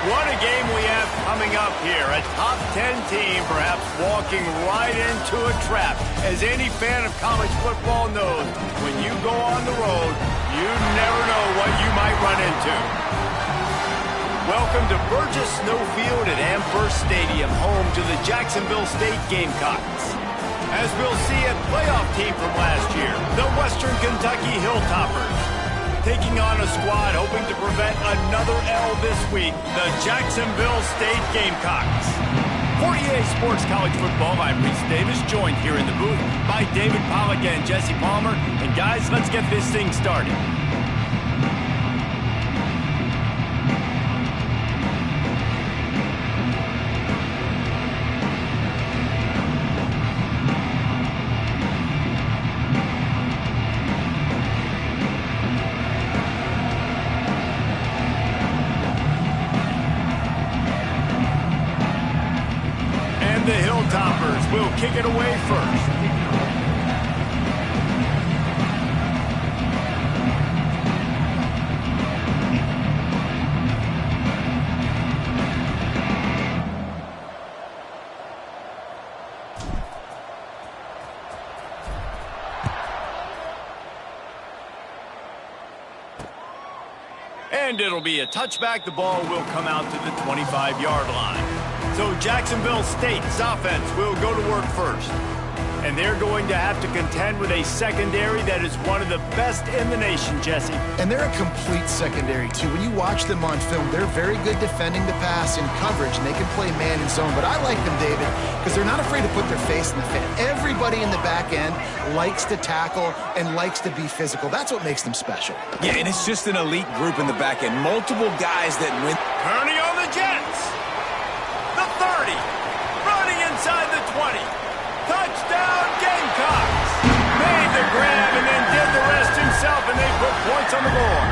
What a game we have coming up here. A top 10 team perhaps walking right into a trap. As any fan of college football knows, when you go on the road, you never know what you might run into. Welcome to Burgess Snowfield at Amherst Stadium, home to the Jacksonville State Gamecocks. As we'll see, a playoff team from last year, the Western Kentucky Hilltoppers. Taking on a squad hoping to prevent another L this week, the Jacksonville State Gamecocks. For EA Sports College Football, I'm Reese Davis, joined here in the booth by David Pollack and Jesse Palmer. And guys, let's get this thing started. The Hilltoppers will kick it away first. And it'll be a touchback. The ball will come out to the 25-yard line. So Jacksonville State's offense will go to work first. And they're going to have to contend with a secondary that is one of the best in the nation, Jesse. And they're a complete secondary, too. When you watch them on film, they're very good defending the pass in coverage, and they can play man and zone. But I like them, David, because they're not afraid to put their face in the fan. Everybody in the back end likes to tackle and likes to be physical. That's what makes them special. Yeah, and it's just an elite group in the back end. Multiple guys that win. Turning on the Jets. The 30, running inside the 20. Touchdown, Gamecocks. Made the grab and then did the rest himself, and they put points on the board.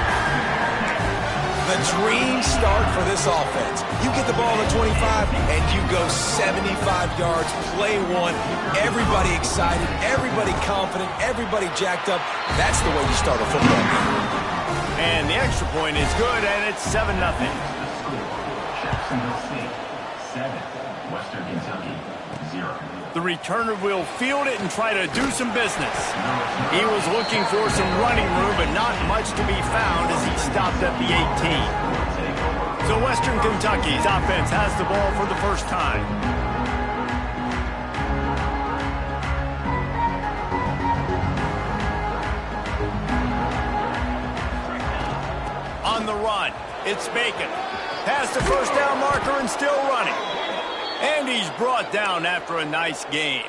The dream start for this offense. You get the ball at 25, and you go 75 yards, play one. Everybody excited, everybody confident, everybody jacked up. That's the way you start a football game. And the extra point is good, and it's 7-0. Jacksonville State 7, Western Kentucky 0. The returner will field it and try to do some business. He was looking for some running room, but not much to be found as he stopped at the 18. So Western Kentucky's offense has the ball for the first time. On the run, it's Bacon. Past the first down marker and still running. And he's brought down after a nice gain.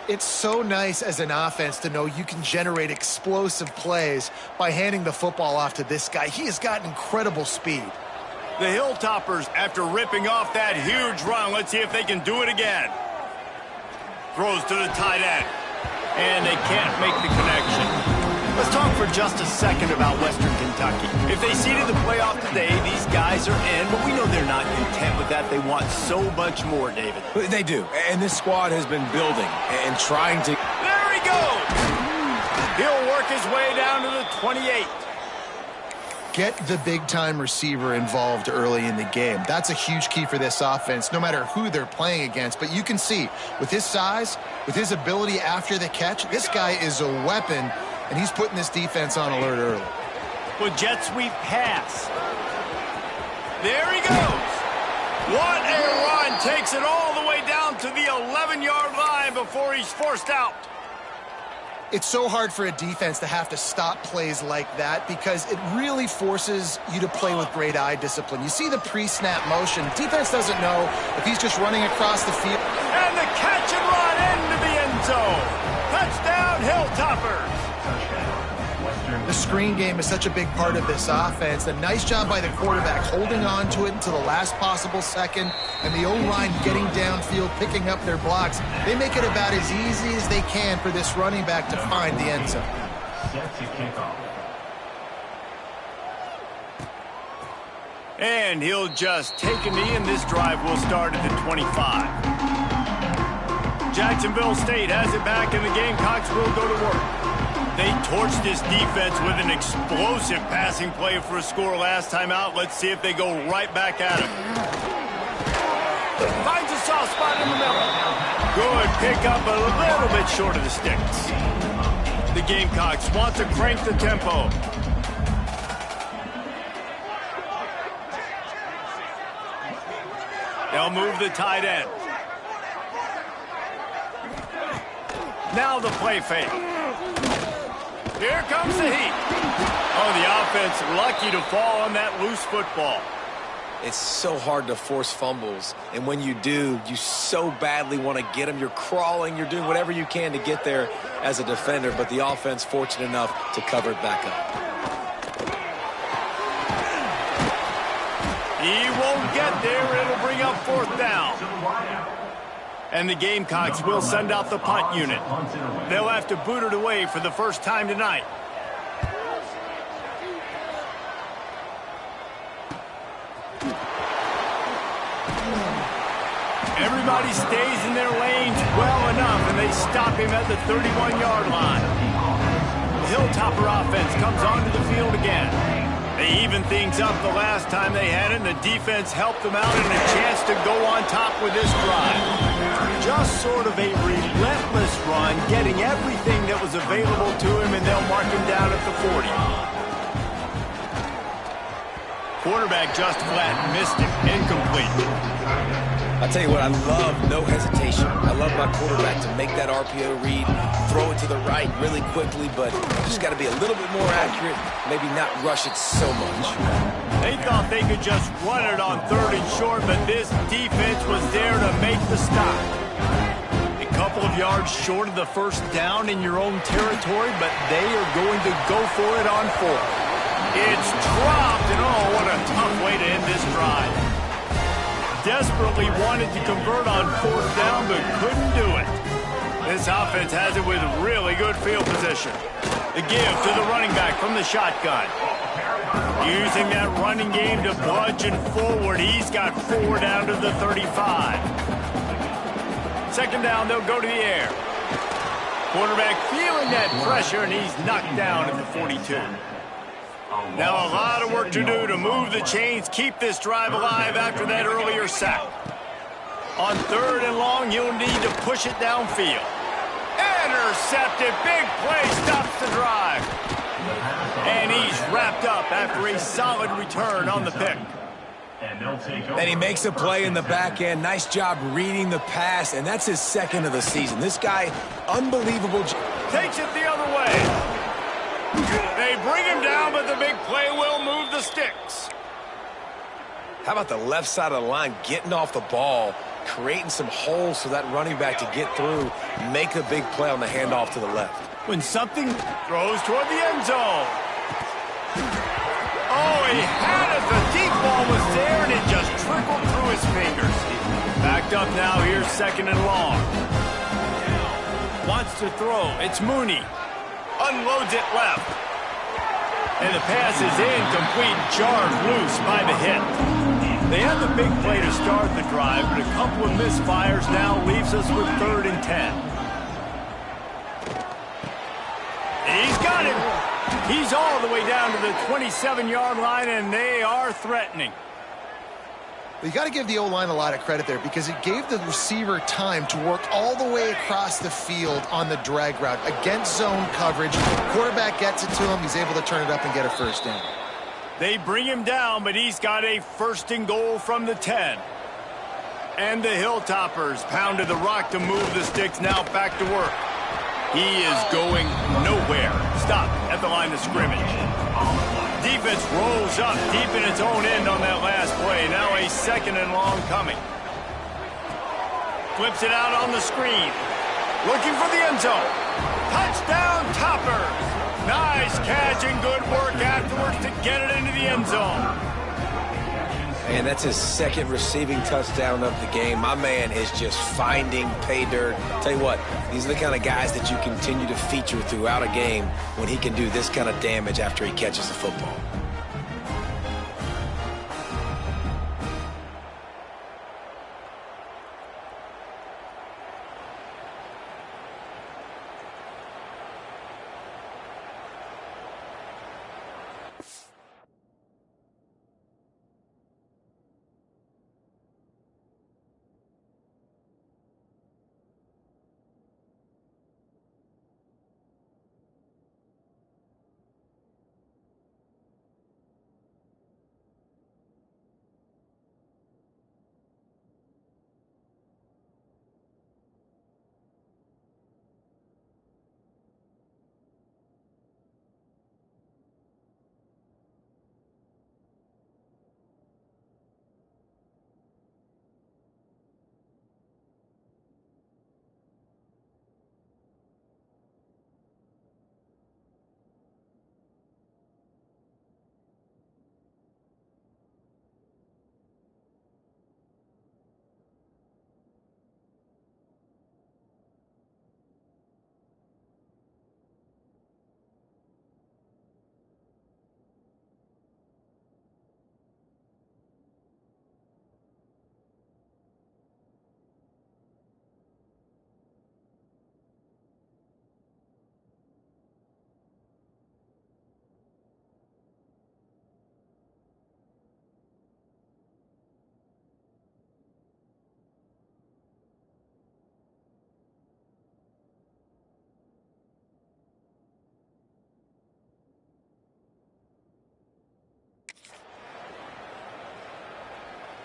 It's so nice as an offense to know you can generate explosive plays by handing the football off to this guy. He has got incredible speed. The Hilltoppers, after ripping off that huge run, let's see if they can do it again. Throws to the tight end. And they can't make the connection. Let's talk for just a second about Western Kentucky. If they seeded the playoff today, these guys are in, but we know they're not content with that. They want so much more, David. They do, and this squad has been building and trying to... There he goes! He'll work his way down to the 28. Get the big-time receiver involved early in the game. That's a huge key for this offense, no matter who they're playing against. But you can see, with his size, with his ability after the catch, this guy is a weapon, and he's putting this defense on alert early. With jet sweep pass. There he goes. What a run. Takes it all the way down to the 11-yard line before he's forced out. It's so hard for a defense to have to stop plays like that because it really forces you to play with great eye discipline. You see the pre-snap motion. Defense doesn't know if he's just running across the field. And the catch and run into the end zone. Touchdown, Hilltoppers. The screen game is such a big part of this offense. A nice job by the quarterback holding on to it until the last possible second, and the O-line getting downfield, picking up their blocks. They make it about as easy as they can for this running back to find the end zone. Set to kick off. And he'll just take a knee, and this drive will start at the 25. Jacksonville State has it back, and the Gamecocks will go to work. They torched this defense with an explosive passing play for a score last time out. Let's see if they go right back at him. Finds a soft spot in the middle. Good pickup, a little bit short of the sticks. The Gamecocks want to crank the tempo. They'll move the tight end. Now the play fake. Here comes the heat. Oh, the offense lucky to fall on that loose football. It's so hard to force fumbles, and when you do, you so badly want to get them. You're crawling, you're doing whatever you can to get there as a defender, but the offense fortunate enough to cover it back up. He won't get there. It'll bring up 4th down. And the Gamecocks will send out the punt unit. They'll have to boot it away for the first time tonight. Everybody stays in their lanes well enough, and they stop him at the 31-yard line. The Hilltopper offense comes onto the field again. They even things up the last time they had it, and the defense helped them out and a chance to go on top with this drive. Just sort of a relentless run, getting everything that was available to him, and they'll mark him down at the 40. Quarterback just flat missed it. Incomplete. I tell you what, I love no hesitation. I love my quarterback to make that RPO read, throw it to the right really quickly, but just got to be a little bit more accurate, maybe not rush it so much. They thought they could just run it on 3rd and short, but this defense was there to make the stop. A couple of yards short of the first down in your own territory, but they are going to go for it on 4th. It's dropped, and oh, what a tough way to end this drive. Desperately wanted to convert on 4th down, but couldn't do it. This offense has it with really good field position. The give to the running back from the shotgun. Using that running game to bludgeon forward. He's got 4 down to the 35. 2nd down, they'll go to the air. Quarterback feeling that pressure, and he's knocked down at the 42. Now a lot of work to do to move the chains, keep this drive alive after that earlier sack. On 3rd and long, you'll need to push it downfield. Intercepted, big play, stops the drive. And he's wrapped up after a solid return on the pick. And he makes a play in the back end. Nice job reading the pass, and that's his 2nd of the season. This guy, unbelievable. Takes it the other way. They bring him down, but the big play will move the sticks. How about the left side of the line getting off the ball, creating some holes for that running back to get through, make a big play on the handoff to the left. When something throws toward the end zone. Oh, he had it. The deep ball was there, and it just trickled through his fingers. Backed up now. Here's 2nd and long. Wants to throw. It's Mooney. Unloads it left. And the pass is incomplete, jarred loose by the hit. They had the big play to start the drive, but a couple of misfires now leaves us with 3rd and 10. He's got it. He's all the way down to the 27-yard line, and they are threatening. You got to give the O-line a lot of credit there because it gave the receiver time to work all the way across the field on the drag route against zone coverage. Quarterback gets it to him. He's able to turn it up and get a 1st down. They bring him down, but he's got a 1st and goal from the 10. And the Hilltoppers pounded the rock to move the sticks, now back to work. He is going nowhere. Stop at the line of scrimmage. Defense rolls up deep in its own end on that last play. Now a 2nd and long coming. Flips it out on the screen. Looking for the end zone. Touchdown Toppers. Nice catch and good work afterwards to get it into the end zone. And that's his 2nd receiving touchdown of the game. My man is just finding pay dirt. Tell you what, these are the kind of guys that you continue to feature throughout a game when he can do this kind of damage after he catches the football.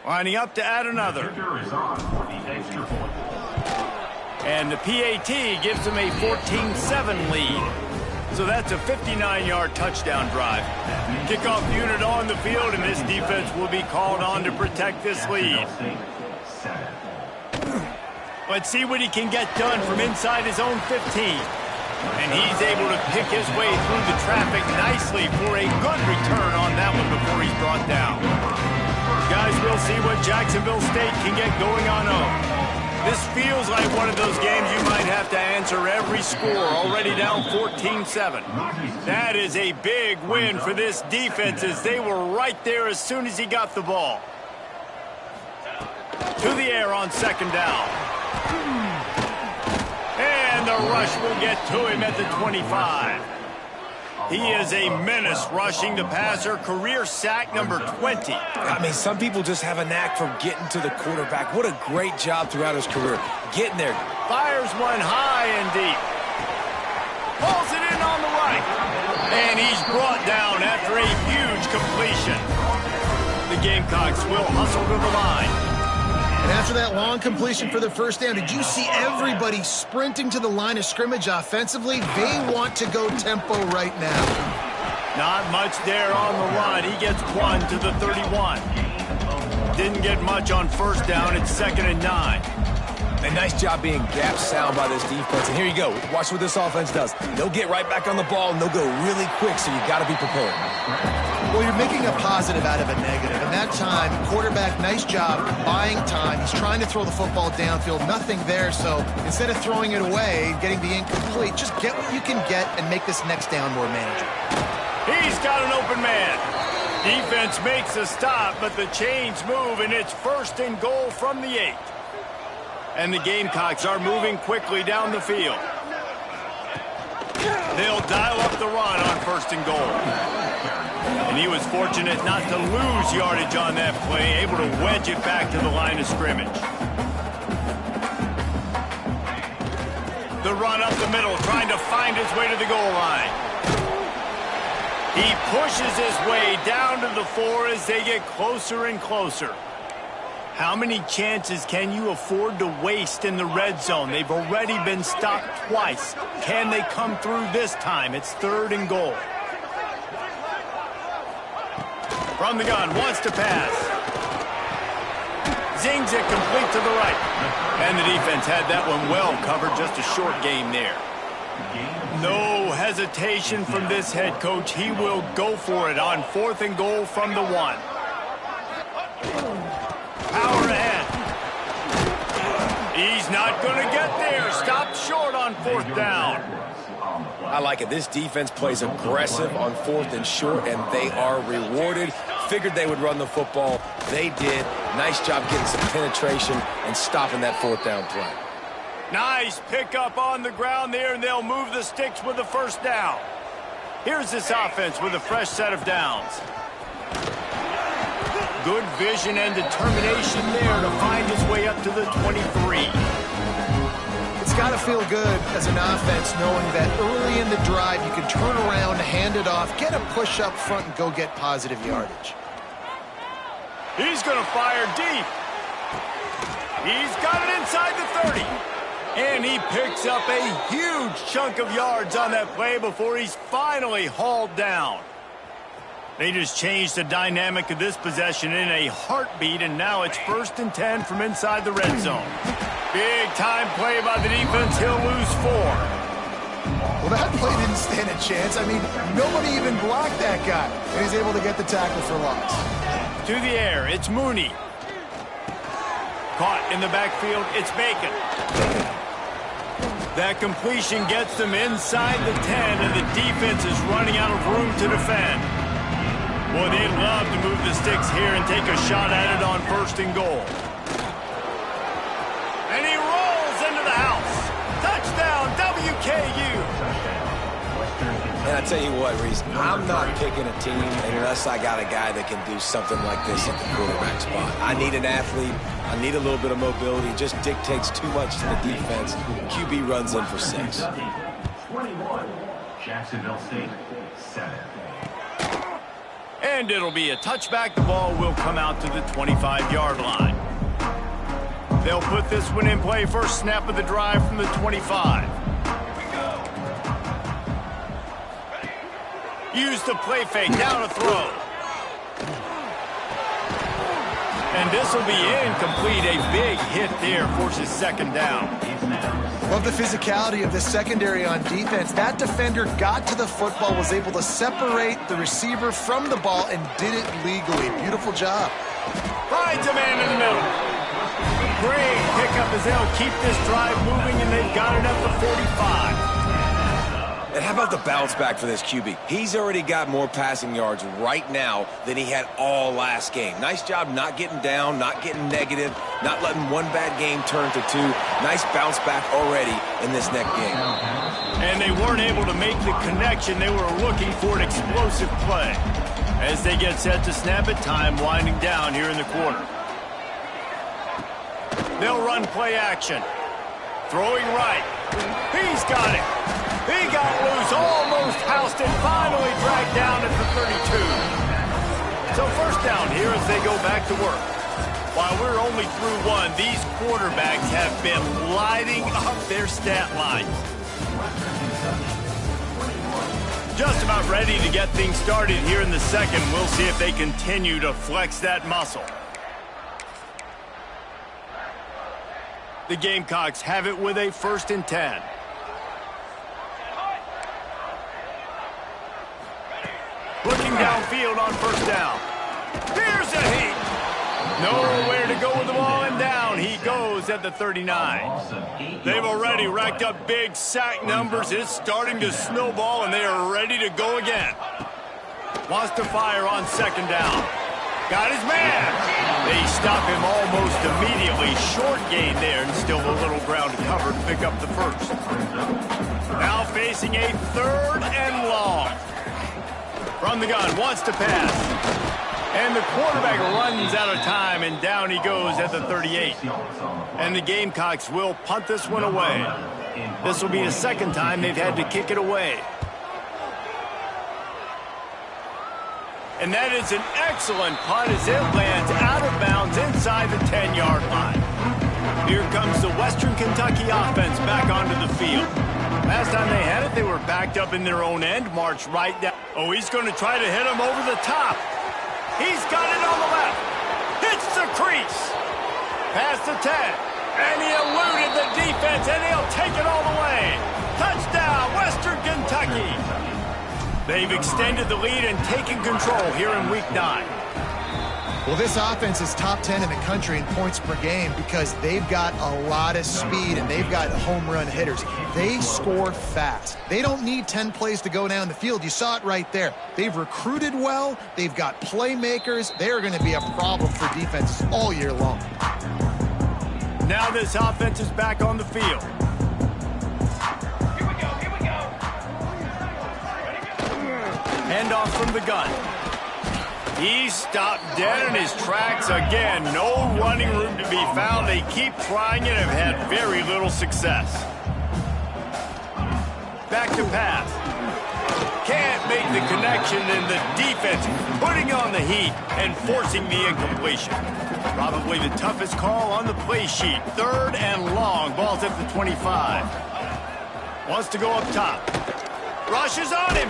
Lining up to add another. Kicker is on for the extra point. And the PAT gives them a 14-7 lead. So that's a 59-yard touchdown drive. Kickoff unit on the field, and this defense will be called on to protect this lead. Let's see what he can get done from inside his own 15. And he's able to pick his way through the traffic nicely for a good return on that one before he's brought down. Guys, we'll see what Jacksonville State can get going on home. This feels like one of those games you might have to answer every score, already down 14-7. That is a big win for this defense as they were right there as soon as he got the ball. To the air on second down. And the rush will get to him at the 25. He is a menace rushing the passer, career sack number 20. I mean, some people just have a knack for getting to the quarterback. What a great job throughout his career. Getting there. Fires one high and deep. Pulls it in on the right. And he's brought down after a huge completion. The Gamecocks will hustle to the line. And after that long completion for the first down, did you see everybody sprinting to the line of scrimmage offensively? They want to go tempo right now. Not much there on the run. He gets one to the 31. Didn't get much on first down. It's 2nd and 9. A nice job being gap sound by this defense. And here you go. Watch what this offense does. They'll get right back on the ball, and they'll go really quick, so you got to be prepared. Well, you're making a positive out of a negative. And that time, quarterback, nice job buying time. He's trying to throw the football downfield. Nothing there, so instead of throwing it away, getting the incomplete, just get what you can get and make this next down more manageable. He's got an open man. Defense makes a stop, but the chains move, and it's 1st and goal from the 8. And the Gamecocks are moving quickly down the field. They'll dial up the run on 1st and goal. And he was fortunate not to lose yardage on that play, able to wedge it back to the line of scrimmage. The run up the middle, trying to find his way to the goal line. He pushes his way down to the 4 as they get closer and closer. How many chances can you afford to waste in the red zone? They've already been stopped twice. Can they come through this time? It's 3rd and goal. From the gun, wants to pass. Zings it complete to the right. And the defense had that one well covered, just a short game there. No hesitation from this head coach. He will go for it on 4th and goal from the 1. Power ahead. He's not going to get there. Stopped short on 4th down. I like it. This defense plays aggressive on 4th and short, and they are rewarded. Figured they would run the football. They did. Nice job getting some penetration and stopping that 4th down play. Nice pickup on the ground there, and they'll move the sticks with the 1st down. Here's this offense with a fresh set of downs. Good vision and determination there to find his way up to the 23. It's got to feel good as an offense knowing that early in the drive you can turn around, hand it off, get a push up front, and go get positive yardage. He's going to fire deep. He's got it inside the 30. And he picks up a huge chunk of yards on that play before he's finally hauled down. They just changed the dynamic of this possession in a heartbeat, and now it's 1st and 10 from inside the red zone. Big time play by the defense. He'll lose 4. Well, that play didn't stand a chance. I mean, nobody even blocked that guy, and he's able to get the tackle for loss. To the air, it's Mooney. Caught in the backfield, it's Bacon. That completion gets them inside the 10, and the defense is running out of room to defend. Boy, they'd love to move the sticks here and take a shot at it on 1st and goal. And he rolls into the house. Touchdown, WKU. And I tell you what, Reese, I'm not picking a team unless I got a guy that can do something like this at the quarterback spot. I need an athlete. I need a little bit of mobility. It just dictates too much to the defense. QB runs in for 6. 21, Jacksonville State, 7. And And it'll be a touchback. The ball will come out to the 25-yard line. They'll put this one in play. First snap of the drive from the 25. Use the play fake. Down to throw. And this will be incomplete. A big hit there, forces second down. Love the physicality of this secondary on defense. That defender got to the football, was able to separate the receiver from the ball, and did it legally. Beautiful job. Finds a man in the middle. Great pickup as they'll keep this drive moving, and they've got it up to 45. And how about the bounce back for this QB? He's already got more passing yards right now than he had all last game. Nice job not getting down, not getting negative, not letting one bad game turn to two. Nice bounce back already in this next game. And they weren't able to make the connection. They were looking for an explosive play. As they get set to snap it, time winding down here in the quarter. They'll run play action. Throwing right. He's got it. He got loose, almost housed it, finally dragged down at the 32. So first down here as they go back to work. While we're only through one, these quarterbacks have been lighting up their stat lines. Just about ready to get things started here in the second. We'll see if they continue to flex that muscle. The Gamecocks have it with a 1st and 10. Looking downfield on first down. Here's a heat. Nowhere to go with the ball, and down he goes at the 39. They've already racked up big sack numbers. It's starting to snowball, and they are ready to go again. Wants to fire on second down. Got his man. They stop him almost immediately. Short gain there, and still a little ground to cover to pick up the first. Now facing a 3rd and long. From the gun, wants to pass. And the quarterback runs out of time, and down he goes at the 38. And the Gamecocks will punt this one away. This will be the 2nd time they've had to kick it away. And that is an excellent punt as it lands out of bounds inside the 10-yard line. Here comes the Western Kentucky offense back onto the field. Last time they had it, they were backed up in their own end, marched right down. Oh, he's going to try to hit him over the top. He's got it on the left. Hits the crease. Past the 10. And he eluded the defense, and he'll take it all the way. Touchdown, Western Kentucky. They've extended the lead and taken control here in Week 9. Well, this offense is top 10 in the country in points per game because they've got a lot of speed and they've got home run hitters. They score fast. They don't need 10 plays to go down the field. You saw it right there. They've recruited well. They've got playmakers. They are going to be a problem for defenses all year long. Now this offense is back on the field. Here we go. Handoff from the gun. He stopped dead in his tracks again. No running room to be found. They keep trying it and have had very little success. Back to pass. Can't make the connection, and the defense putting on the heat and forcing the incompletion. Probably the toughest call on the play sheet. 3rd and long. Ball's at the 25. Wants to go up top. Rushes on him.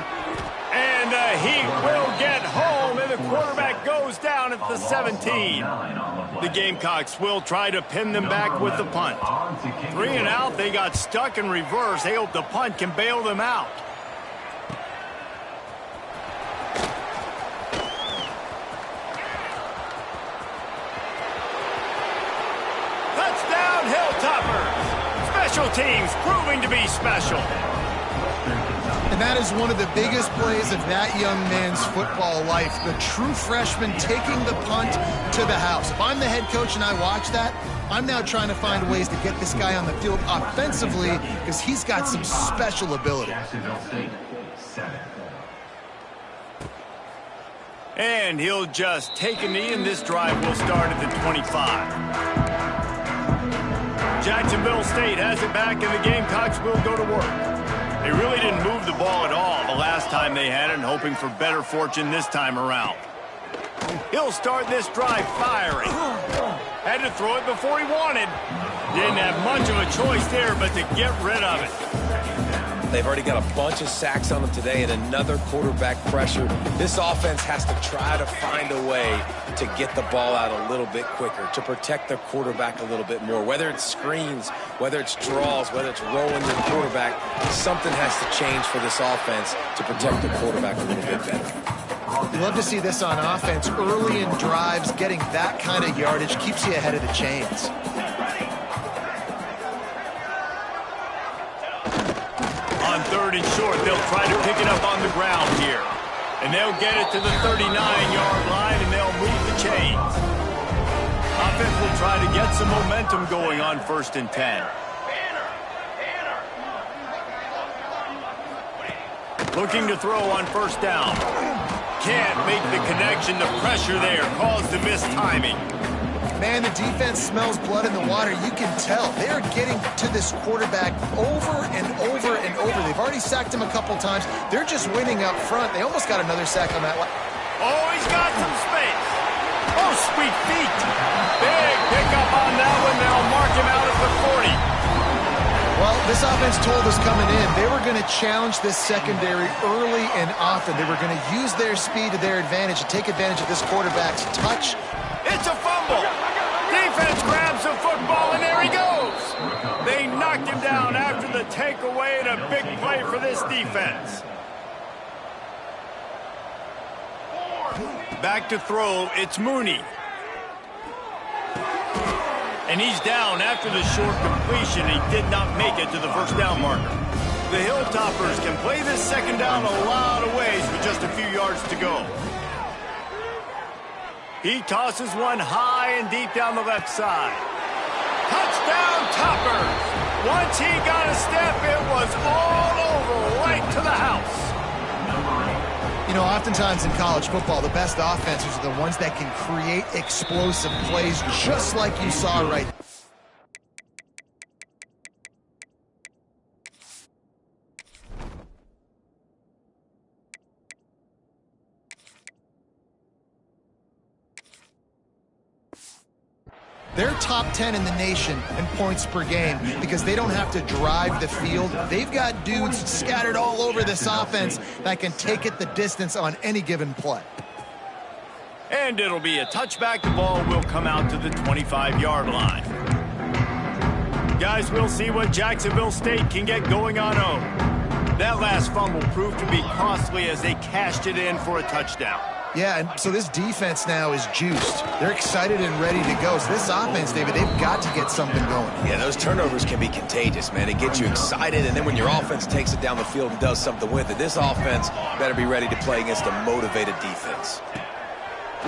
And the heat will get home, and the quarterback goes down at the 17. The Gamecocks will try to pin them back with the punt. 3 and out, they got stuck in reverse. They hope the punt can bail them out. Touchdown, Hilltoppers! Special teams proving to be special. And that is one of the biggest plays of that young man's football life. The true freshman taking the punt to the house. If I'm the head coach and I watch that, I'm now trying to find ways to get this guy on the field offensively because he's got some special ability. And he'll just take a knee, and this drive will start at the 25. Jacksonville State has it back, and the Gamecocks will go to work. They really didn't move the ball at all the last time they had it, and hoping for better fortune this time around. He'll start this drive firing. Had to throw it before he wanted. Didn't have much of a choice there but to get rid of it. They've already got a bunch of sacks on them today and another quarterback pressure. This offense has to try to find a way to get the ball out a little bit quicker, to protect their quarterback a little bit more. Whether it's screens, whether it's draws, whether it's rolling your quarterback, something has to change for this offense to protect the quarterback a little bit better. You love to see this on offense. Early in drives, getting that kind of yardage keeps you ahead of the chains. On 3rd and short, they'll try to pick it up on the ground here. And they'll get it to the 39-yard line, and they'll move the chains. Offense will try to get some momentum going on 1st and 10. Looking to throw on 1st down. Can't make the connection. The pressure there caused the missed timing. Man, the defense smells blood in the water. You can tell. They are getting to this quarterback over and over and over. They've already sacked him a couple times. They're just winning up front. They almost got another sack on that one. Oh, he's got some space. Oh, sweet feet. Big pickup on that one. They'll mark him out at the 40. Well, this offense told us coming in they were going to challenge this secondary early and often. They were going to use their speed to their advantage and take advantage of this quarterback's touch. It's a fumble. Defense grabs the football, and there he goes. They knocked him down after the takeaway, and a big play for this defense. Back to throw, it's Mooney. And he's down after the short completion. He did not make it to the 1st down marker. The Hilltoppers can play this 2nd down a lot of ways with just a few yards to go. He tosses one high and deep down the left side. Touchdown, Toppers! Once he got a step, it was all over, right to the house. You know, oftentimes in college football, the best offenses are the ones that can create explosive plays, just like you saw right there. They're top 10 in the nation in points per game because they don't have to drive the field. They've got dudes scattered all over this offense that can take it the distance on any given play. And it'll be a touchback. The ball will come out to the 25-yard line. Guys, we'll see what Jacksonville State can get going on home. That last fumble proved to be costly as they cashed it in for a touchdown. Yeah, and so this defense now is juiced. They're excited and ready to go. So this offense, David, they've got to get something going. Yeah, those turnovers can be contagious, man. It gets you excited, and then when your offense takes it down the field and does something with it, this offense better be ready to play against a motivated defense.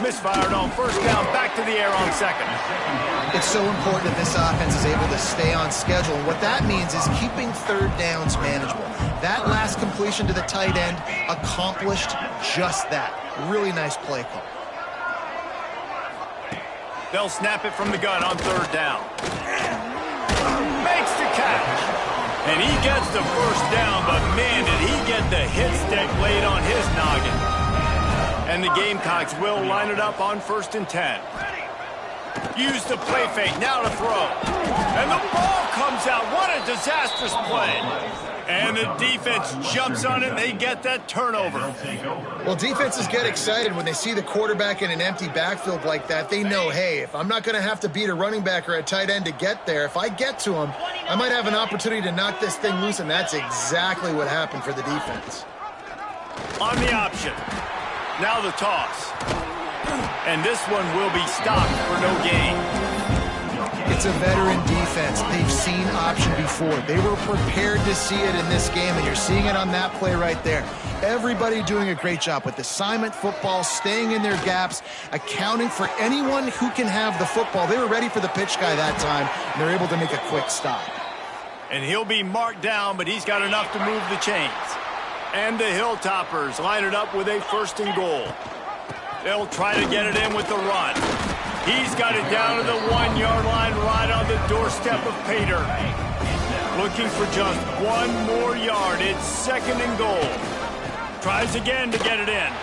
Misfired on 1st down, back to the air on 2nd. It's so important that this offense is able to stay on schedule. And what that means is keeping 3rd downs manageable. That last completion to the tight end accomplished just that. Really nice play call. They'll snap it from the gun on 3rd down. Makes the catch. And he gets the 1st down, but man, did he get the hit stick laid on his noggin. And the Gamecocks will line it up on 1st and 10. Use the play fake, now to throw. And the ball comes out. What a disastrous play. And the defense jumps on it, and they get that turnover. Well, defenses get excited when they see the quarterback in an empty backfield like that. They know, hey, if I'm not going to have to beat a running back or a tight end to get there, if I get to him, I might have an opportunity to knock this thing loose, and that's exactly what happened for the defense. On the option. Now the toss. And this one will be stopped for no gain. It's a veteran defense. They've seen option before. They were prepared to see it in this game, and you're seeing it on that play right there. Everybody doing a great job with assignment football, staying in their gaps, accounting for anyone who can have the football. They were ready for the pitch guy that time, and they're able to make a quick stop. And he'll be marked down, but he's got enough to move the chains. And the Hilltoppers line it up with a 1st and goal. They'll try to get it in with the run. He's got it down to the 1-yard line right on the doorstep of Pater. Looking for just one more yard. It's 2nd and goal. Tries again to get it in.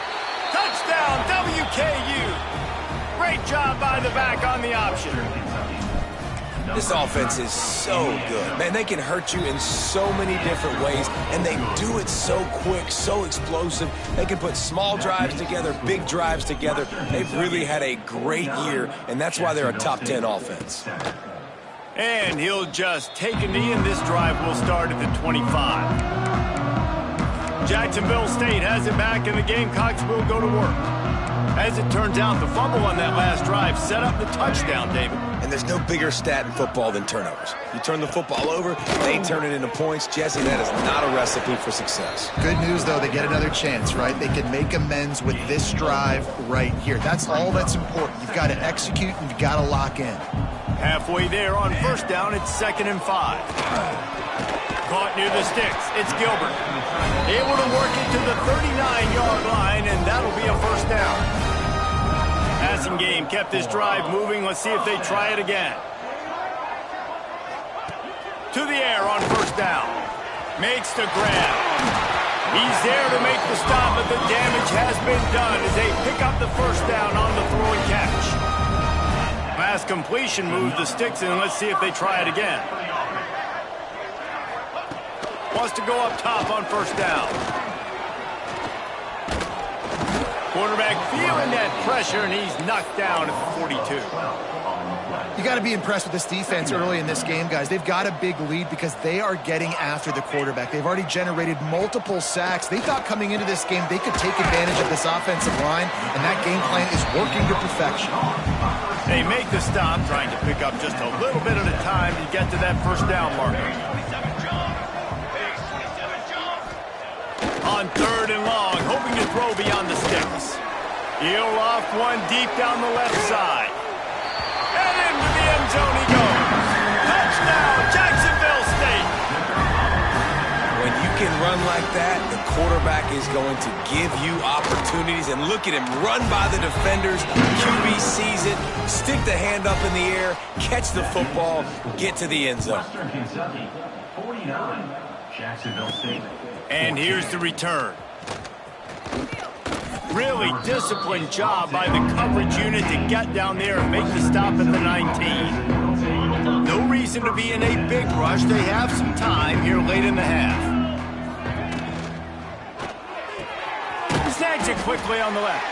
Touchdown, WKU. Great job by the back on the option. This offense is so good. Man, they can hurt you in so many different ways, and they do it so quick, so explosive. They can put small drives together, big drives together. They've really had a great year, and that's why they're a top 10 offense. And he'll just take a knee, and this drive will start at the 25. Jacksonville State has it back, and the Gamecocks will go to work. As it turns out, the fumble on that last drive set up the touchdown, David. And there's no bigger stat in football than turnovers. You turn the football over, they turn it into points. Jesse, that is not a recipe for success. Good news, though, they get another chance, right? They can make amends with this drive right here. That's all that's important. You've got to execute, and you've got to lock in. Halfway there on first down, it's 2nd and 5. Caught near the sticks. It's Gilbert. Able to work it to the 39-yard line, and that'll be a first down. Passing game kept this drive moving. Let's see if they try it again. To the air on first down. Makes the grab. He's there to make the stop, but the damage has been done as they pick up the first down on the throw and catch. Pass completion moved the sticks in. Let's see if they try it again. Wants to go up top on first down. Quarterback feeling that pressure, and he's knocked down at the 42. You got to be impressed with this defense early in this game, guys. They've got a big lead because they are getting after the quarterback. They've already generated multiple sacks. They thought coming into this game they could take advantage of this offensive line, and that game plan is working to perfection. They make the stop, trying to pick up just a little bit at a time to get to that first down marker. On 3rd and long, hoping to throw beyond the sticks. He'll loft one deep down the left side. And into the end zone he goes. Touchdown, Jacksonville State. When you can run like that, the quarterback is going to give you opportunities. And look at him run by the defenders. QB sees it, stick the hand up in the air, catch the football, get to the end zone. Western Kentucky, 49, Jacksonville State. And here's the return. Really disciplined job by the coverage unit to get down there and make the stop at the 19. No reason to be in a big rush. They have some time here late in the half. He snags it quickly on the left.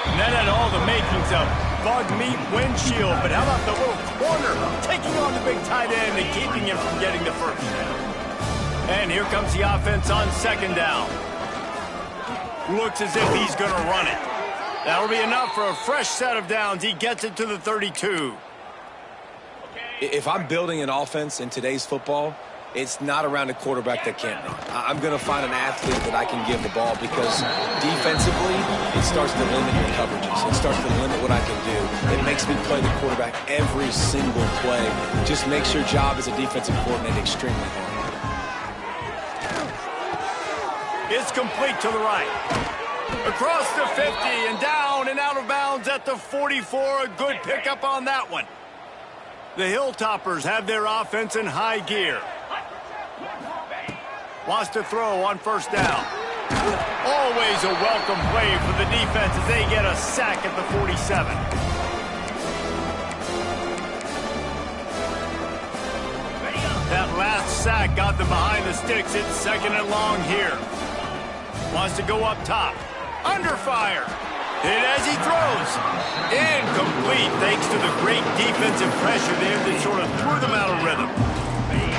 And that had all the makings of bug meat windshield. But how about the little corner taking on the big tight end and keeping him from getting the first? And here comes the offense on 2nd down. Looks as if he's going to run it. That'll be enough for a fresh set of downs. He gets it to the 32. If I'm building an offense in today's football, it's not around a quarterback that can't run. I'm going to find an athlete that I can give the ball because defensively, it starts to limit your coverages. It starts to limit what I can do. It makes me play the quarterback every single play. Just makes your job as a defensive coordinator extremely hard. It's complete to the right. Across the 50 and down and out of bounds at the 44. A good pickup on that one. The Hilltoppers have their offense in high gear. Wants to throw on first down. Always a welcome play for the defense as they get a sack at the 47. That last sack got them behind the sticks. It's 2nd and long here. Wants to go up top. Under fire. Hit as he throws. Incomplete thanks to the great defensive pressure there that sort of threw them out of rhythm.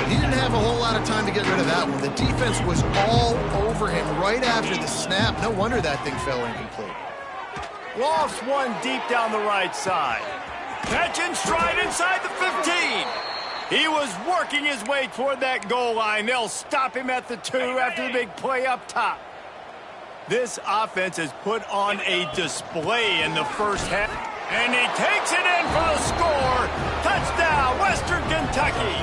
He didn't have a whole lot of time to get rid of that one. The defense was all over him right after the snap. No wonder that thing fell incomplete. Lofts one deep down the right side. Catch in stride inside the 15. He was working his way toward that goal line. They'll stop him at the 2 after the big play up top. This offense has put on a display in the first half. And he takes it in for the score. Touchdown, Western Kentucky.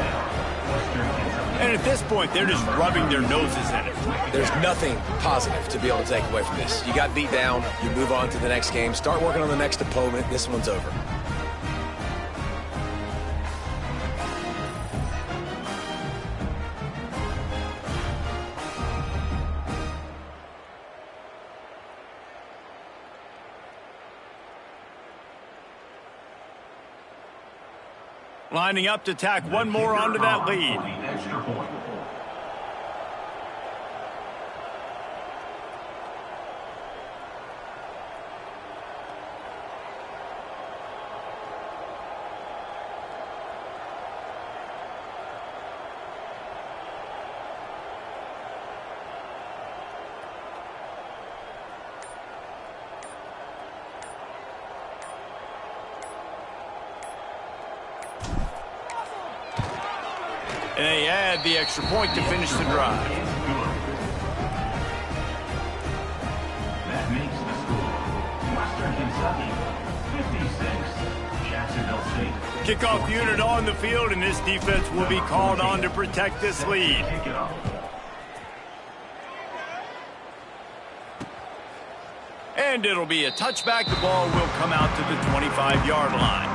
And at this point, they're just rubbing their noses in it. There's nothing positive to be able to take away from this. You got beat down, you move on to the next game, start working on the next opponent. This one's over. Lining up to tack one more onto that lead. Extra point. And they add the extra point to finish the drive. That makes the score Western Kentucky 56, Jacksonville State. Kickoff unit on the field, and this defense will be called on to protect this lead. Kick it off. And it'll be a touchback. The ball will come out to the 25-yard line.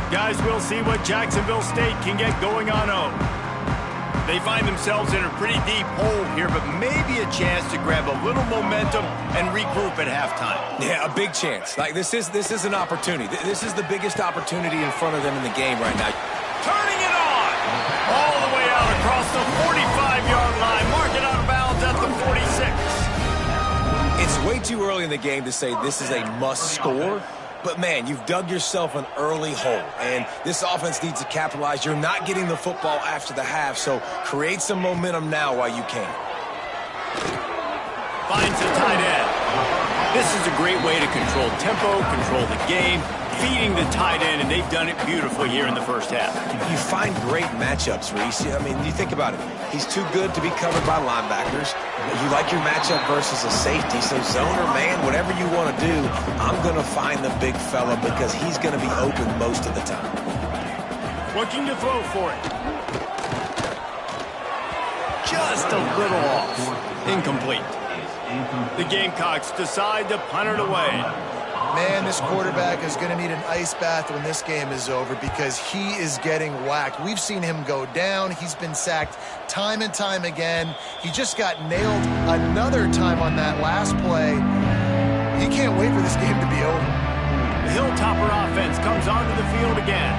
Guys, we'll see what Jacksonville State can get going on O. They find themselves in a pretty deep hole here, but maybe a chance to grab a little momentum and regroup at halftime. Yeah, a big chance. Like this is an opportunity. This is the biggest opportunity in front of them in the game right now. Turning it on! All the way out across the 45-yard line. Mark it out of bounds at the 46. It's way too early in the game to say this is a must score. But, man, you've dug yourself an early hole, and this offense needs to capitalize. You're not getting the football after the half, so create some momentum now while you can. Finds the tight end. This is a great way to control tempo, control the game, feeding the tight end, and they've done it beautifully here in the first half. You find great matchups, Reese. I mean, you think about it. He's too good to be covered by linebackers. You like your matchup versus a safety, so zone or man, whatever you want to do, I'm going to find the big fella because he's going to be open most of the time. Looking to throw for it. Just a little off. Incomplete. The Gamecocks decide to punt it away. Man, this quarterback is going to need an ice bath when this game is over because he is getting whacked. We've seen him go down. He's been sacked time and time again. He just got nailed another time on that last play. He can't wait for this game to be over. The Hilltopper offense comes onto the field again.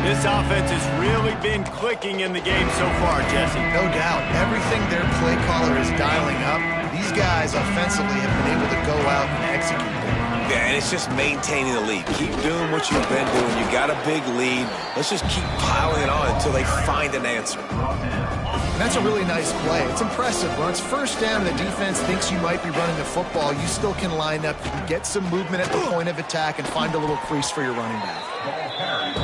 This offense has really been clicking in the game so far, Jesse. No doubt. Everything their play caller is dialing up, these guys offensively have been able to go out and execute them. Yeah, and it's just maintaining the lead. Keep doing what you've been doing. You got a big lead. Let's just keep piling it on until they find an answer. And that's a really nice play. It's impressive. When it's first down and the defense thinks you might be running the football, you still can line up. You can get some movement at the point of attack and find a little crease for your running back.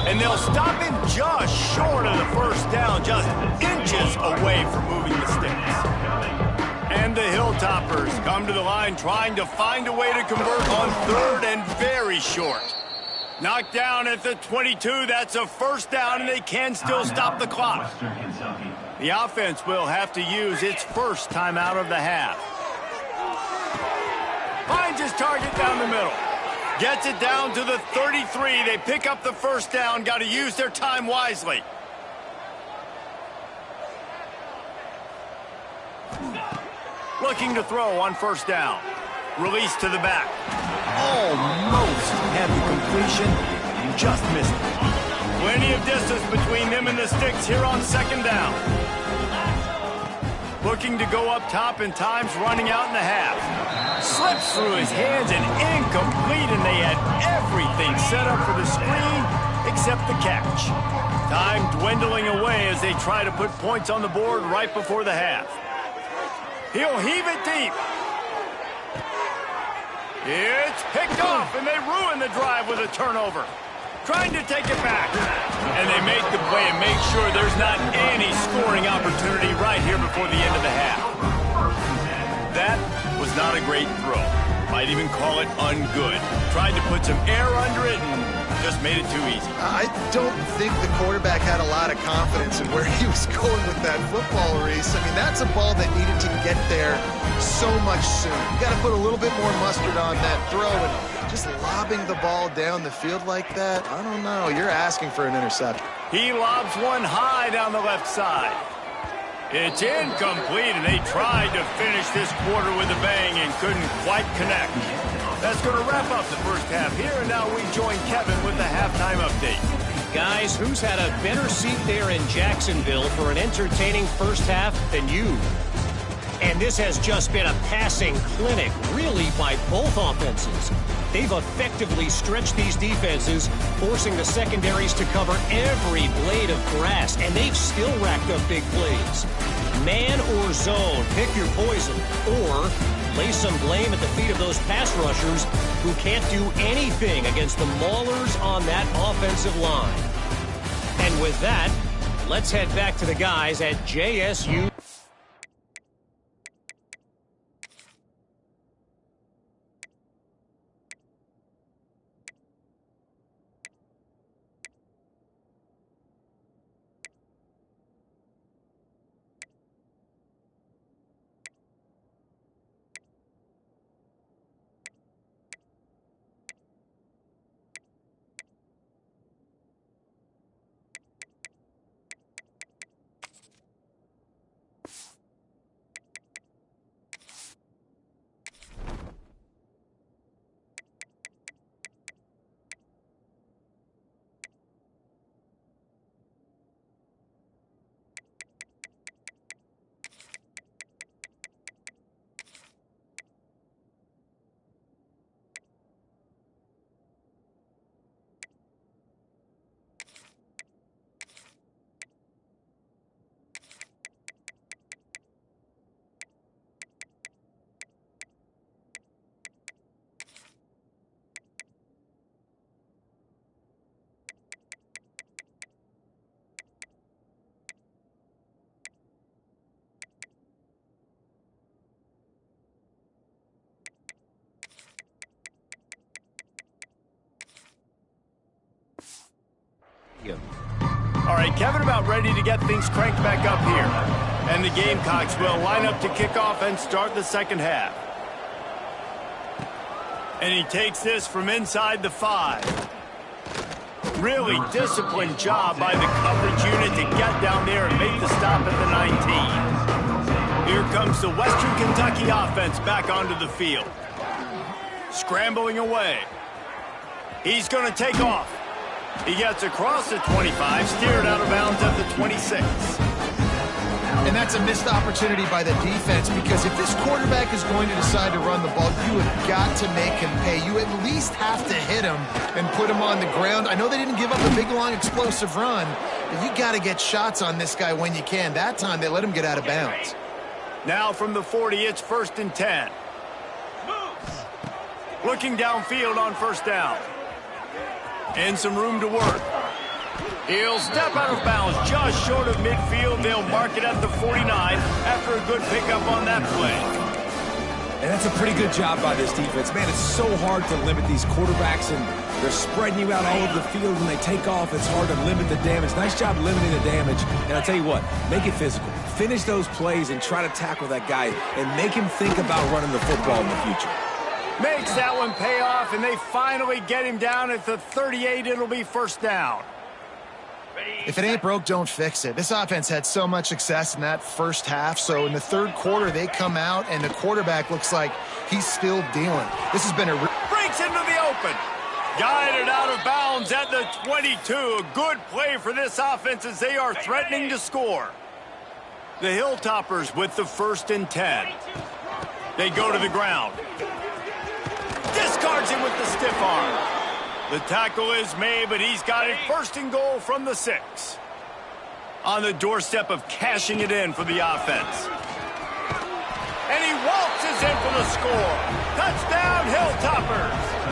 And they'll stop him just short of the first down, just inches away from moving the sticks. And the Hilltoppers come to the line trying to find a way to convert on third and very short. Knocked down at the 22. That's a first down, and they can still stop the clock. The offense will have to use its first timeout of the half. Finds his target down the middle. Gets it down to the 33. They pick up the first down. Got to use their time wisely. Looking to throw on first down. Release to the back. Almost had the completion. Just missed it. Plenty of distance between them and the sticks here on second down. Looking to go up top, and time's running out in the half. Slips through his hands and incomplete, and they had everything set up for the screen except the catch. Time dwindling away as they try to put points on the board right before the half. He'll heave it deep. It's picked off, and they ruin the drive with a turnover. Trying to take it back. And they make the play and make sure there's not any scoring opportunity right here before the end of the half. That was not a great throw. Might even call it ungood. Tried to put some air under it and just made it too easy. I don't think the quarterback had a lot of confidence in where he was going with that football, Reese. I mean, that's a ball that needed to get there so much sooner. You got to put a little bit more mustard on that throw, and just lobbing the ball down the field like that, I don't know. You're asking for an interception. He lobs one high down the left side. It's incomplete, and they tried to finish this quarter with a bang and couldn't quite connect. That's going to wrap up the first half here, and now we join Kevin with the halftime update. Guys, who's had a better seat there in Jacksonville for an entertaining first half than you? And this has just been a passing clinic, really, by both offenses. They've effectively stretched these defenses, forcing the secondaries to cover every blade of grass, and they've still racked up big plays. Man or zone, pick your poison, or lay some blame at the feet of those pass rushers who can't do anything against the maulers on that offensive line. And with that, let's head back to the guys at JSU. All right, Kevin about ready to get things cranked back up here. And the Gamecocks will line up to kick off and start the second half. And he takes this from inside the 5. Really disciplined job by the coverage unit to get down there and make the stop at the 19. Here comes the Western Kentucky offense back onto the field. Scrambling away. He's going to take off. He gets across the 25, steered out of bounds at the 26. And that's a missed opportunity by the defense, because if this quarterback is going to decide to run the ball, you have got to make him pay. You at least have to hit him and put him on the ground. I know they didn't give up a big, long, explosive run, but you got to get shots on this guy when you can. That time, they let him get out of bounds. Now from the 40, it's 1st and 10. Looking downfield on first down. And some room to work. He'll step out of bounds just short of midfield. They'll mark it at the 49 after a good pickup on that play. And that's a pretty good job by this defense. Man, it's so hard to limit these quarterbacks, and they're spreading you out all over the field. When they take off, it's hard to limit the damage. Nice job limiting the damage. And I'll tell you what, make it physical. Finish those plays and try to tackle that guy and make him think about running the football in the future. Makes that one pay off, and they finally get him down at the 38. It'll be first down. If it ain't broke, don't fix it. This offense had so much success in that first half, so in the third quarter, they come out, and the quarterback looks like he's still dealing. This has been a... Breaks into the open. Guided out of bounds at the 22. A good play for this offense as they are threatening to score. The Hilltoppers with the 1st and 10. They go to the ground. Discards him with the stiff arm. The tackle is made, but he's got it 1st and goal from the 6. On the doorstep of cashing it in for the offense. And he waltzes in for the score. Touchdown, Hilltoppers.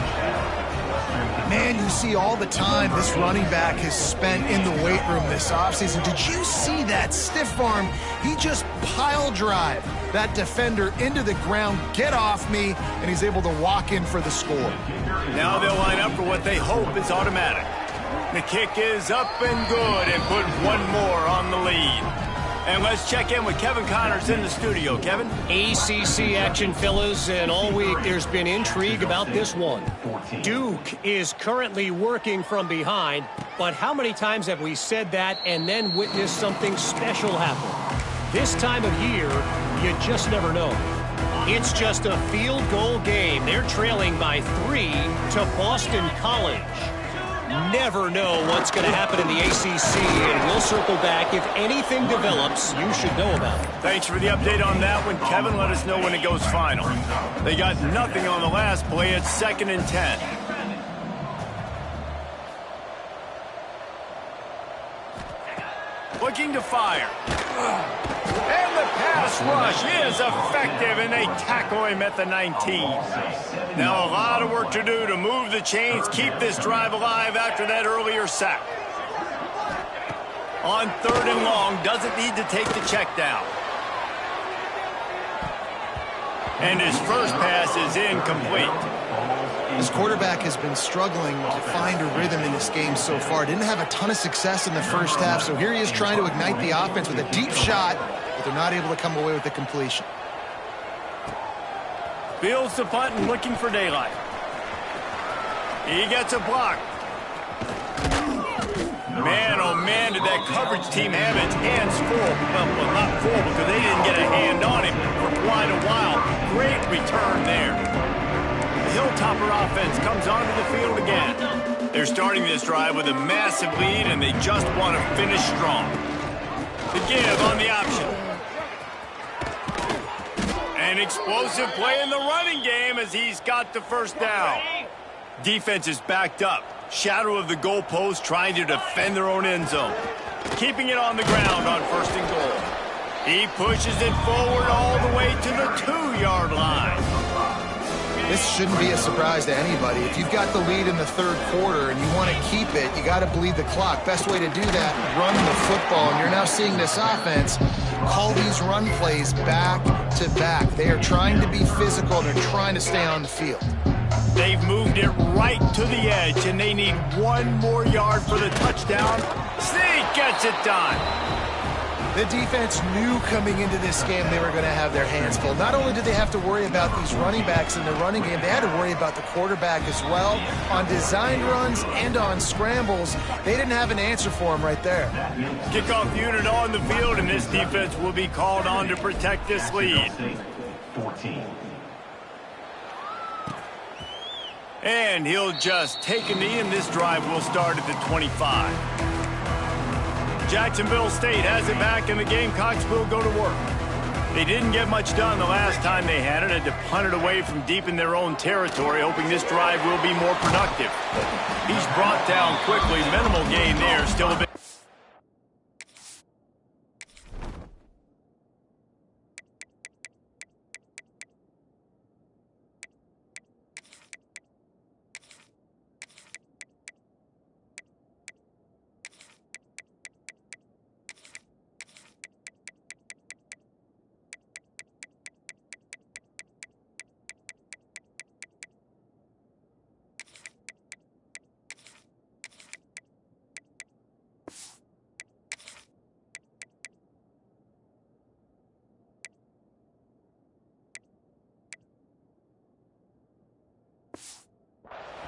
Man, you see all the time this running back has spent in the weight room this offseason. Did you see that stiff arm? He just pile drive that defender into the ground, get off me, and he's able to walk in for the score. Now they'll line up for what they hope is automatic. The kick is up and good, and put one more on the lead. And let's check in with Kevin Connors in the studio. Kevin? ACC action, fellas, and all week there's been intrigue about this one. Duke is currently working from behind, but how many times have we said that and then witnessed something special happen? This time of year, you just never know. It's just a field goal game. They're trailing by 3 to Boston College. never know what's going to happen in the ACC, and we'll circle back if anything develops you should know about it. Thanks for the update on that one, Kevin. Let us know when it goes final. They got nothing on the last play. It's 2nd and 10. Looking to fire. And the pass rush is effective, and they tackle him at the 19. Now a lot of work to do to move the chains, keep this drive alive after that earlier sack. On 3rd and long, doesn't need to take the check down. And his first pass is incomplete. This quarterback has been struggling to find a rhythm in this game so far. Didn't have a ton of success in the first half, so here he is trying to ignite the offense with a deep shot, but they're not able to come away with the completion. Fields the punt and looking for daylight. He gets a block. Man, oh man, did that coverage team have its hands full. Well, not full because they didn't get a hand on him for quite a while. Great return there. The Hilltopper offense comes onto the field again. They're starting this drive with a massive lead, and they just want to finish strong. The give on the option. An explosive play in the running game as he's got the first down. Defense is backed up. Shadow of the goalpost trying to defend their own end zone. Keeping it on the ground on 1st and goal. He pushes it forward all the way to the 2-yard line. This shouldn't be a surprise to anybody. If you've got the lead in the 3rd quarter and you want to keep it, you got to bleed the clock. Best way to do that, run the football. And you're now seeing this offense call these run plays back to back. They are trying to be physical. They're trying to stay on the field. They've moved it right to the edge, and they need 1 more yard for the touchdown. Sneak gets it done. The defense knew coming into this game they were going to have their hands full. Not only did they have to worry about these running backs in the running game, they had to worry about the quarterback as well. On designed runs and on scrambles, they didn't have an answer for him right there. Kickoff unit on the field, and this defense will be called on to protect this lead. 14. And he'll just take a knee, and this drive will start at the 25. Jacksonville State has it back, and the Gamecocks will go to work. They didn't get much done the last time they had it. Had to punt it away from deep in their own territory, hoping this drive will be more productive. He's brought down quickly. Minimal gain there. Still a bit.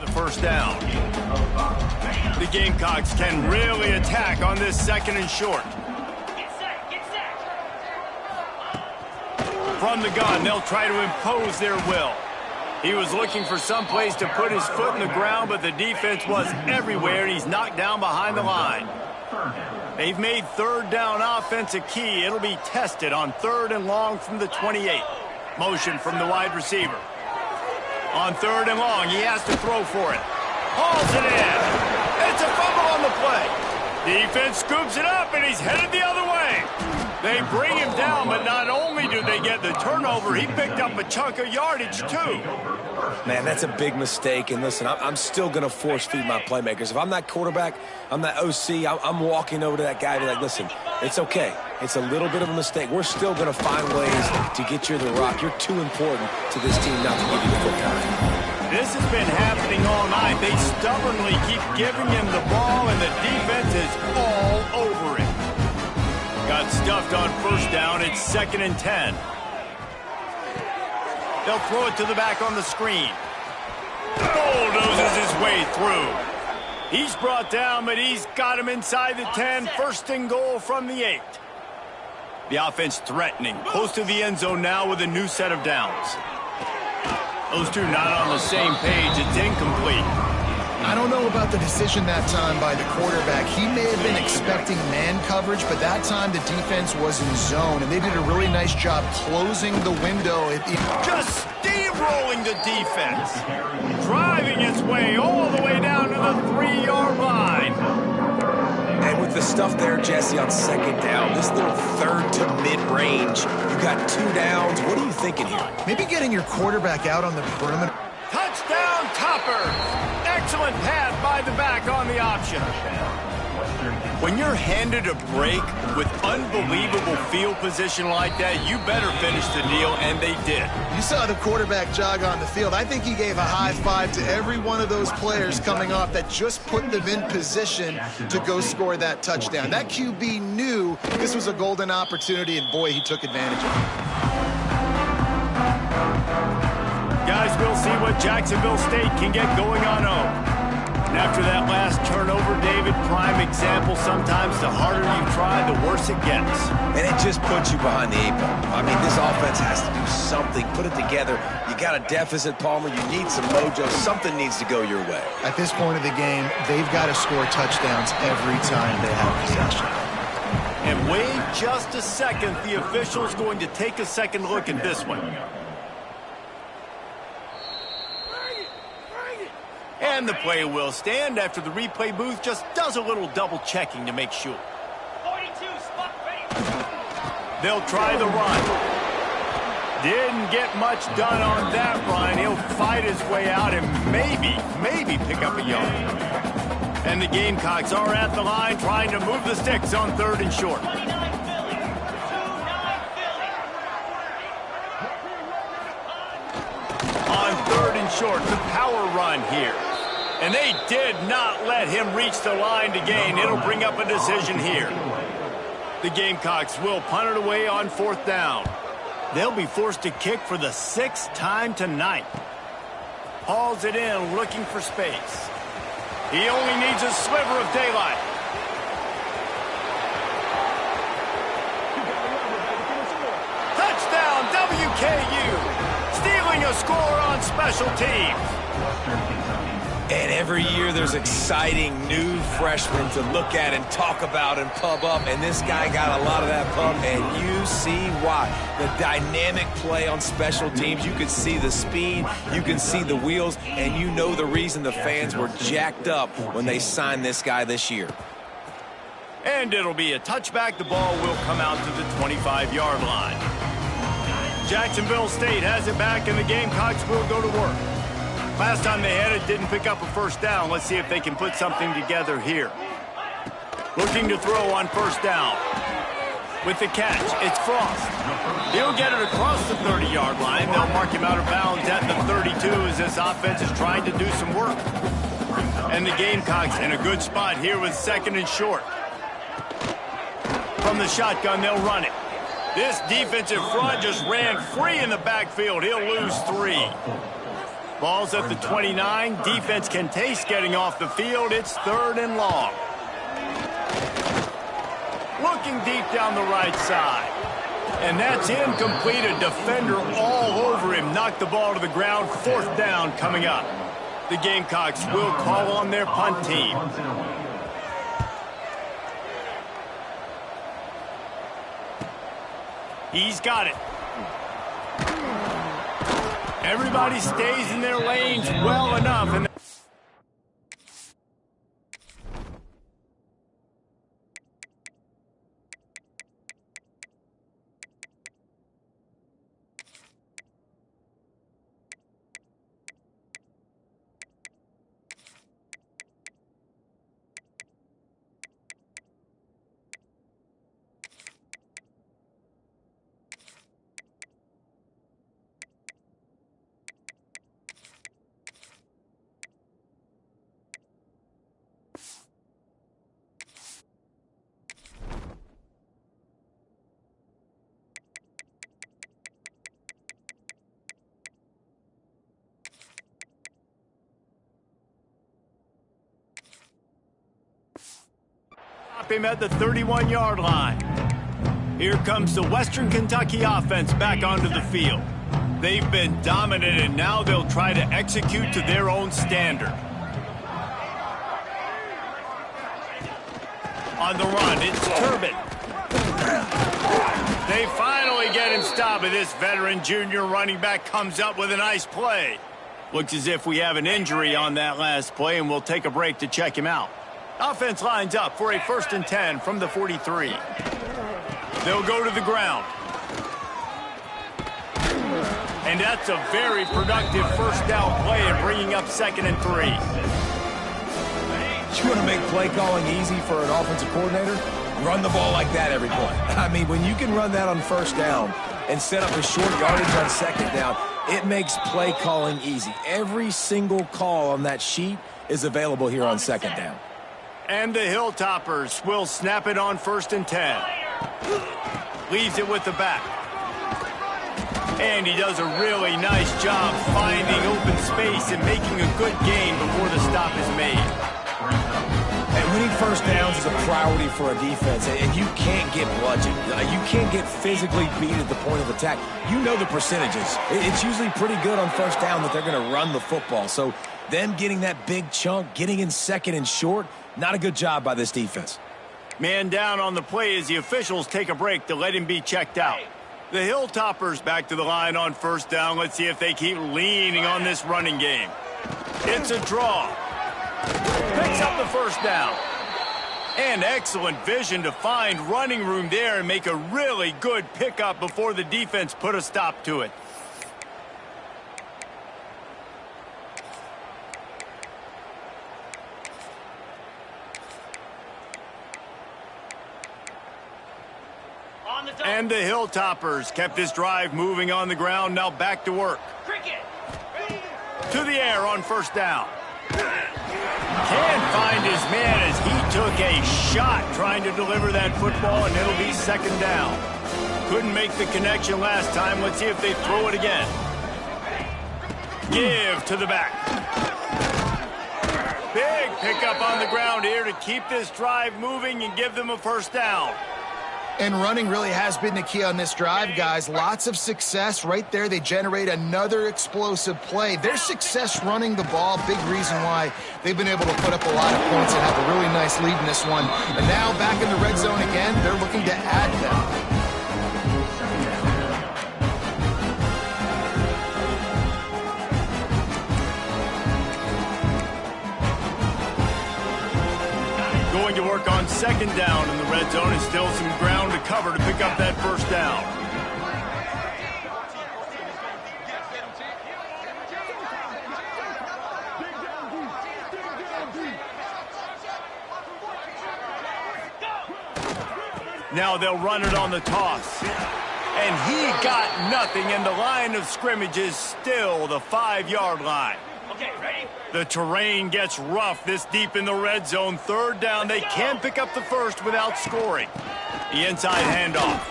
The first down. The Gamecocks can really attack on this 2nd and short. From the gun, they'll try to impose their will. He was looking for some place to put his foot in the ground, but the defense was everywhere, and he's knocked down behind the line. They've made 3rd down offense a key. It'll be tested on 3rd and long from the 28. Motion from the wide receiver. On 3rd and long, he has to throw for it. Hauls it in. It's a fumble on the play. Defense scoops it up, and he's headed the other way. They bring him down, but not only do they get the turnover, he picked up a chunk of yardage, too. Man, that's a big mistake. And listen, I'm still going to force feed my playmakers. If I'm that quarterback, I'm that OC, I'm walking over to that guy and be like, listen, it's okay. It's a little bit of a mistake. We're still going to find ways to get you to the rock. You're too important to this team not to give you the quick time. This has been happening all night. They stubbornly keep giving him the ball, and the defense is all over it. Got stuffed on 1st down. It's 2nd and 10. They'll throw it to the back on the screen. Bulldozes his way through. He's brought down, but he's got him inside the 10. 1st and goal from the 8. The offense threatening. Close to the end zone now with a new set of downs. Those two not on the same page. It's incomplete. I don't know about the decision that time by the quarterback. He may have been expecting man coverage, but that time the defense was in zone, and they did a really nice job closing the window. Just steamrolling the defense. Driving its way all the way down to the 3-yard line. And with the stuff there, Jesse, on second down, this little third to mid-range, you got 2 downs. What are you thinking here? Maybe getting your quarterback out on the perimeter. Touchdown, Topper. Excellent pass by the back on the option. When you're handed a break with unbelievable field position like that, you better finish the deal, and they did. You saw the quarterback jog on the field. I think he gave a high five to every one of those players coming off that just put them in position to go score that touchdown. That QB knew this was a golden opportunity, and boy, he took advantage of it. Guys, we'll see what Jacksonville State can get going on home. And after that last turnover, David, prime example, sometimes the harder you try, the worse it gets. And it just puts you behind the 8 ball. I mean, this offense has to do something, put it together. You got a deficit, Palmer. You need some mojo. Something needs to go your way. At this point of the game, they've got to score touchdowns every time they have possession. And wait just a second. The official's going to take a second look at this one. And the play will stand after the replay booth just does a little double checking to make sure. 42, spot ready. They'll try the run. Didn't get much done on that run. He'll fight his way out and maybe pick up a yard. And the Gamecocks are at the line trying to move the sticks on 3rd and short. 29 Philly. 29 Philly. On 3rd and short, the power run here. And they did not let him reach the line to gain. It'll bring up a decision here. The Gamecocks will punt it away on 4th down. They'll be forced to kick for the 6th time tonight. Hauls it in, looking for space. He only needs a sliver of daylight. Touchdown, WKU. Stealing a score on special teams. And every year there's exciting new freshmen to look at and talk about and pub up. And this guy got a lot of that pub, and you see why. The dynamic play on special teams. You can see the speed, you can see the wheels, and you know the reason the fans were jacked up when they signed this guy this year. And it'll be a touchback. The ball will come out to the 25-yard line. Jacksonville State has it back, and the Gamecocks will go to work. Last time they had it, didn't pick up a 1st down. Let's see if they can put something together here. Looking to throw on 1st down. With the catch, it's Frost. He'll get it across the 30-yard line. They'll mark him out of bounds at the 32 as this offense is trying to do some work. And the Gamecocks in a good spot here with 2nd and short. From the shotgun, they'll run it. This defensive front just ran free in the backfield. He'll lose 3. Ball's at the 29. Defense can taste getting off the field. It's 3rd and long. Looking deep down the right side. And that's incomplete. A defender all over him. Knocked the ball to the ground. 4th down coming up. The Gamecocks will call on their punt team. He's got it. Everybody stays in their lanes well enough. And him at the 31-yard line. Here comes the Western Kentucky offense back onto the field. They've been dominant, and now they'll try to execute to their own standard. On the run, it's Turbin. They finally get him stopped, and this veteran junior running back comes up with a nice play. Looks as if we have an injury on that last play, and we'll take a break to check him out. Offense lines up for a 1st and 10 from the 43. They'll go to the ground. And that's a very productive first down play and bringing up 2nd and 3. You want to make play calling easy for an offensive coordinator? Run the ball like that every play. I mean, when you can run that on 1st down and set up a short yardage on 2nd down, it makes play calling easy. Every single call on that sheet is available here on 2nd down. And the Hilltoppers will snap it on 1st and 10. Leaves it with the back. And he does a really nice job finding open space and making a good gain before the stop is made. And winning 1st downs is a priority for a defense, and you can't get bludgeoned. You can't get physically beat at the point of attack. You know the percentages. It's usually pretty good on 1st down that they're going to run the football. So them getting that big chunk, getting in 2nd and short, not a good job by this defense. Man down on the play as the officials take a break to let him be checked out. The Hilltoppers back to the line on 1st down. Let's see if they keep leaning on this running game. It's a draw. Picks up the 1st down. And excellent vision to find running room there and make a really good pickup before the defense put a stop to it. And the Hilltoppers kept this drive moving on the ground. Now back to work. To the air on 1st down. Can't find his man as he took a shot trying to deliver that football, and it'll be 2nd down. Couldn't make the connection last time. Let's see if they throw it again. Give to the back. Big pickup on the ground here to keep this drive moving and give them a 1st down. And running really has been the key on this drive, guys. Lots of success right there. They generate another explosive play. Their success running the ball, big reason why they've been able to put up a lot of points and have a really nice lead in this one. And now back in the red zone again, they're looking to add them. Going to work on 2nd down in the red zone, and still some ground to cover to pick up that 1st down. Now they'll run it on the toss. And he got nothing, and the line of scrimmage is still the 5-yard line. Okay, ready? The terrain gets rough this deep in the red zone. 3rd down. They can't pick up the 1st without scoring. The inside handoff.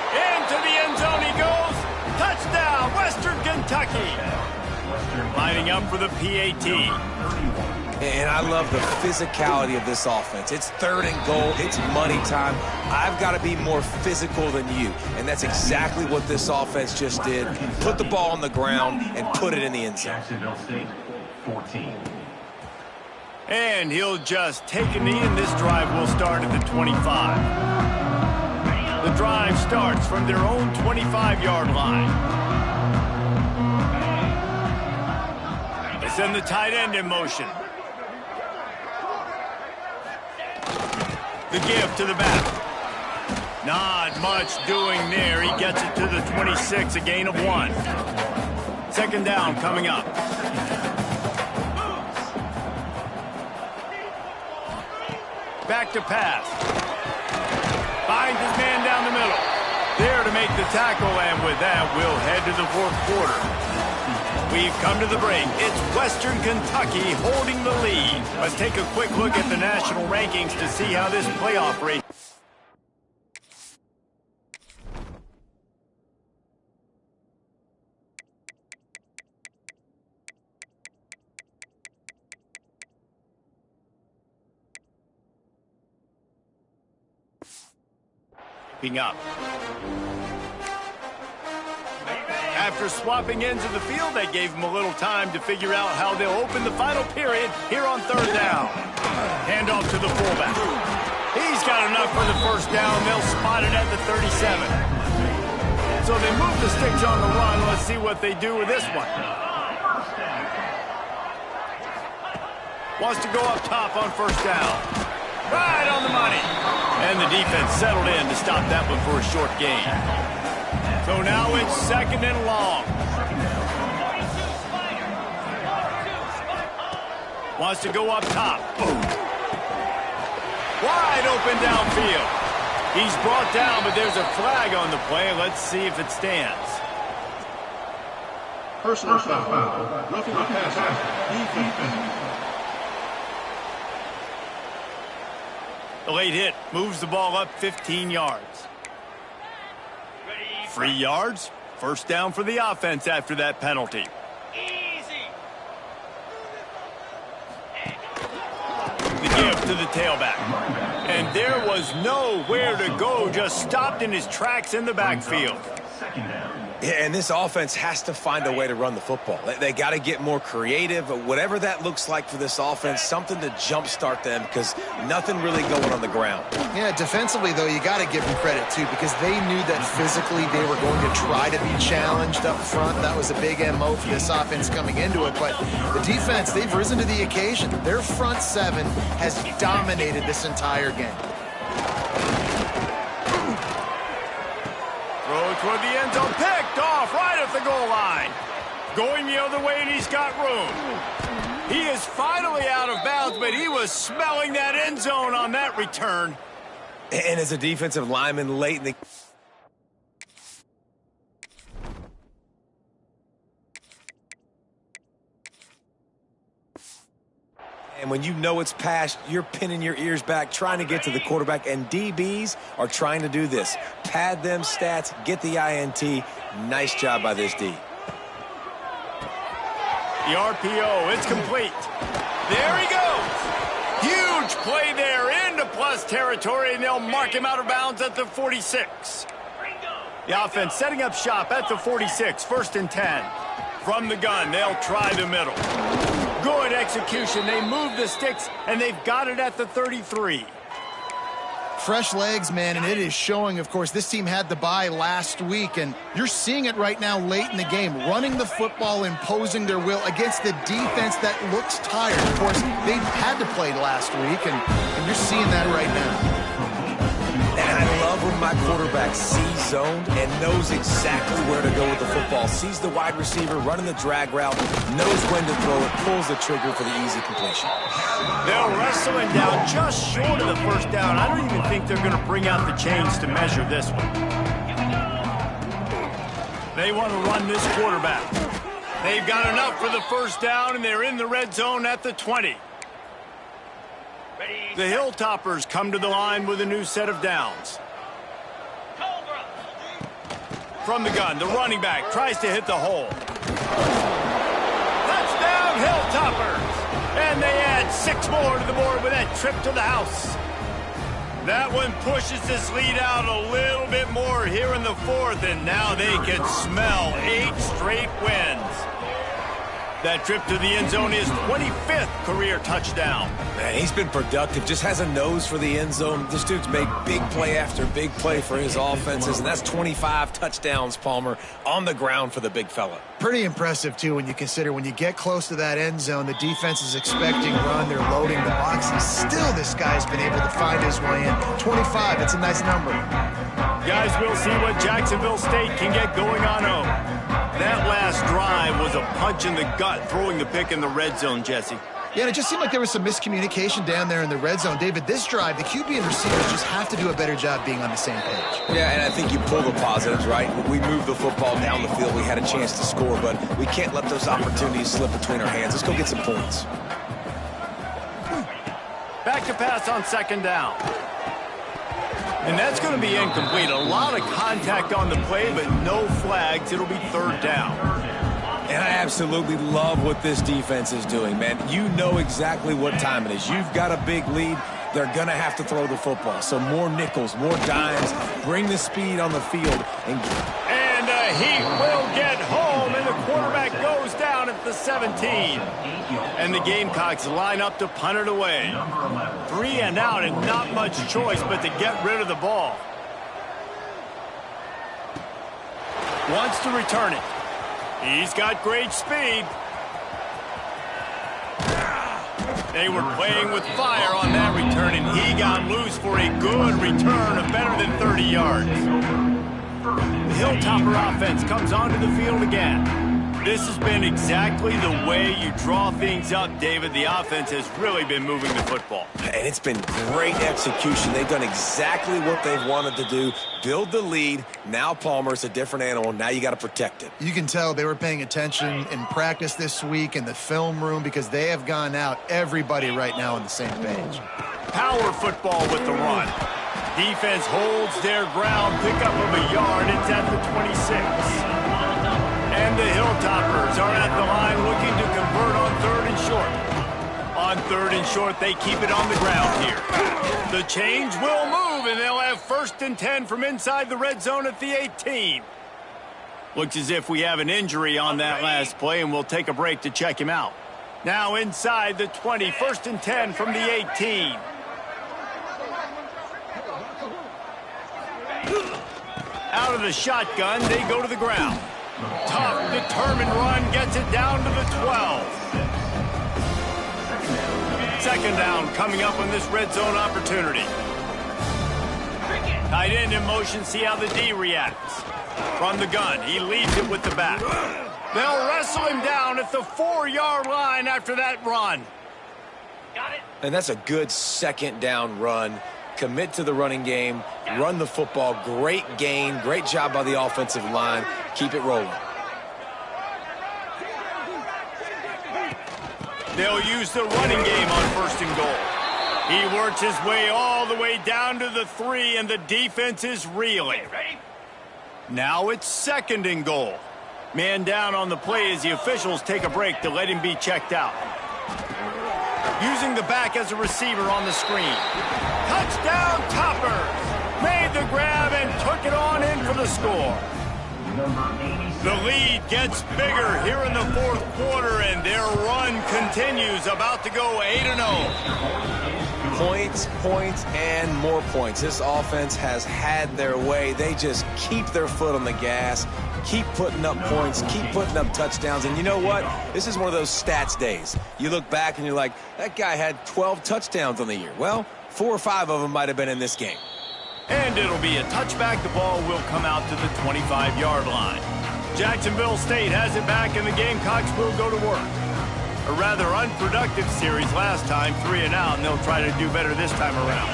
Into the end zone he goes. Touchdown, Western Kentucky. Lining up for the PAT. And I love the physicality of this offense. It's 3rd and goal. It's money time. I've got to be more physical than you. And that's exactly what this offense just did. Put the ball on the ground and put it in the end zone. Jacksonville State, 14. And he'll just take a knee, and this drive will start at the 25. The drive starts from their own 25-yard line. They send the tight end in motion. The give to the back. Not much doing there. He gets it to the 26, a gain of 1. 2nd down coming up. Back to pass. Finds his man down the middle. There to make the tackle, and with that, we'll head to the 4th quarter. We've come to the break. It's Western Kentucky holding the lead. Let's take a quick look at the national rankings to see how this playoff race. Up. After swapping ends of the field, they gave him a little time to figure out how they'll open the final period here on 3rd down. Handoff to the fullback. He's got enough for the first down. They'll spot it at the 37. So they move the sticks on the run. Let's see what they do with this one. Wants to go up top on first down. Right on the money. And the defense settled in to stop that one for a short gain. So now it's second and long. Wants to go up top. Boom. Wide open downfield. He's brought down, but there's a flag on the play. Let's see if it stands. Personal foul. Roughing the pass. Defense. The late hit moves the ball up 15 yards. 3 yards. First down for the offense after that penalty. The give to the tailback. And there was nowhere to go, just stopped in his tracks in the backfield. Yeah, and this offense has to find a way to run the football. They got to get more creative, whatever that looks like for this offense, something to jumpstart them because nothing really going on the ground. Yeah, defensively, though, you got to give them credit, too, because they knew that physically they were going to try to be challenged up front. That was a big MO for this offense coming into it. But the defense, they've risen to the occasion. Their front seven has dominated this entire game. Throw toward the end zone, picked off right at the goal line. Going the other way, and he's got room. He is finally out of bounds, but he was smelling that end zone on that return. And as a defensive lineman late in the... And when you know it's past, you're pinning your ears back, trying to get to the quarterback, and DBs are trying to do this. Pad them stats, get the INT. Nice job by this D. The RPO, it's complete. There he goes. Huge play there into plus territory, and they'll mark him out of bounds at the 46. The offense setting up shop at the 46, 1st and 10. From the gun, they'll try the middle. Good execution. They move the sticks, and they've got it at the 33. Fresh legs, man, and it is showing, of course. This team had the bye last week, and you're seeing it right now late in the game. Running the football, imposing their will against the defense that looks tired. Of course, they had to play last week, and you're seeing that right now. And I love when my quarterback sees zoned and knows exactly where to go with the football. Sees the wide receiver running the drag route, knows when to throw it, pulls the trigger for the easy completion. They'll wrestle him down just short of the first down. I don't even think they're going to bring out the chains to measure this one. They want to run this quarterback. They've got enough for the first down, and they're in the red zone at the 20. The Hilltoppers come to the line with a new set of downs. From the gun, the running back tries to hit the hole. Touchdown, Hilltoppers! And they add 6 more to the board with that trip to the house. That one pushes this lead out a little bit more here in the 4th, and now they can smell 8 straight wins. That trip to the end zone is 25th career touchdown. Man, he's been productive, just has a nose for the end zone. This dude's made big play after big play for his offenses, and that's 25 touchdowns, Palmer, on the ground for the big fella. Pretty impressive, too, when you consider when you get close to that end zone, the defense is expecting run, they're loading the box, and still this guy's been able to find his way in. 25, it's a nice number. Guys, we'll see what Jacksonville State can get going on home. That last drive was a punch in the gut, throwing the pick in the red zone, Jesse. Yeah, and it just seemed like there was some miscommunication down there in the red zone. David, this drive, the QB and receivers just have to do a better job being on the same page. Yeah, and I think you pull the positives, right? We moved the football down the field. We had a chance to score, but we can't let those opportunities slip between our hands. Let's go get some points. Back to pass on 2nd down. And that's going to be incomplete. A lot of contact on the play, but no flags. It'll be 3rd down. And I absolutely love what this defense is doing, man. You know exactly what time it is. You've got a big lead. They're going to have to throw the football. So more nickels, more dimes. Bring the speed on the field. And he will get home, and the quarterback goes down. at the 17. And the Gamecocks line up to punt it away. 3 and out and not much choice but to get rid of the ball. Wants to return it. He's got great speed. They were playing with fire on that return, and he got loose for a good return of better than 30 yards. The Hilltopper offense comes onto the field again. This has been exactly the way you draw things up, David. The offense has really been moving the football. And it's been great execution. They've done exactly what they've wanted to do. Build the lead. Now Palmer's a different animal. Now you got to protect it. You can tell they were paying attention in practice this week in the film room because they have gone out, everybody right now on the same page. Power football with the run. Defense holds their ground. Pickup of a yard. It's at the 26. And the Hilltoppers are at the line looking to convert on 3rd and short. On 3rd and short, they keep it on the ground here. The chains will move, and they'll have 1st and 10 from inside the red zone at the 18. Looks as if we have an injury on that last play, and we'll take a break to check him out. Now inside the 20, 1st and 10 from the 18. Out of the shotgun, they go to the ground. Tough, determined run gets it down to the 12. 2nd down coming up on this red zone opportunity. Tight end in motion, see how the D reacts. From the gun, he leaves it with the back. They'll wrestle him down at the 4-yard line after that run. Got it. And that's a good 2nd down run. Commit to the running game, run the football, great gain, great job by the offensive line. Keep it rolling. They'll use the running game on 1st and goal. He works his way all the way down to the 3, and the defense is reeling. Now it's 2nd and goal. Man down on the play as the officials take a break to let him be checked out. Using the back as a receiver on the screen. Touchdown Toppers! Made the grab and took it on in for the score. The lead gets bigger here in the 4th quarter, and their run continues, about to go 8-0. Points, points, and more points. This offense has had their way. They just keep their foot on the gas, keep putting up points, keep putting up touchdowns. And you know what? This is one of those stats days. You look back and you're like, that guy had 12 touchdowns on the year. Well, 4 or 5 of them might have been in this game. And it'll be a touchback. The ball will come out to the 25-yard line. Jacksonville State has it back, and the Gamecocks will go to work. A rather unproductive series last time, 3 and out, and they'll try to do better this time around.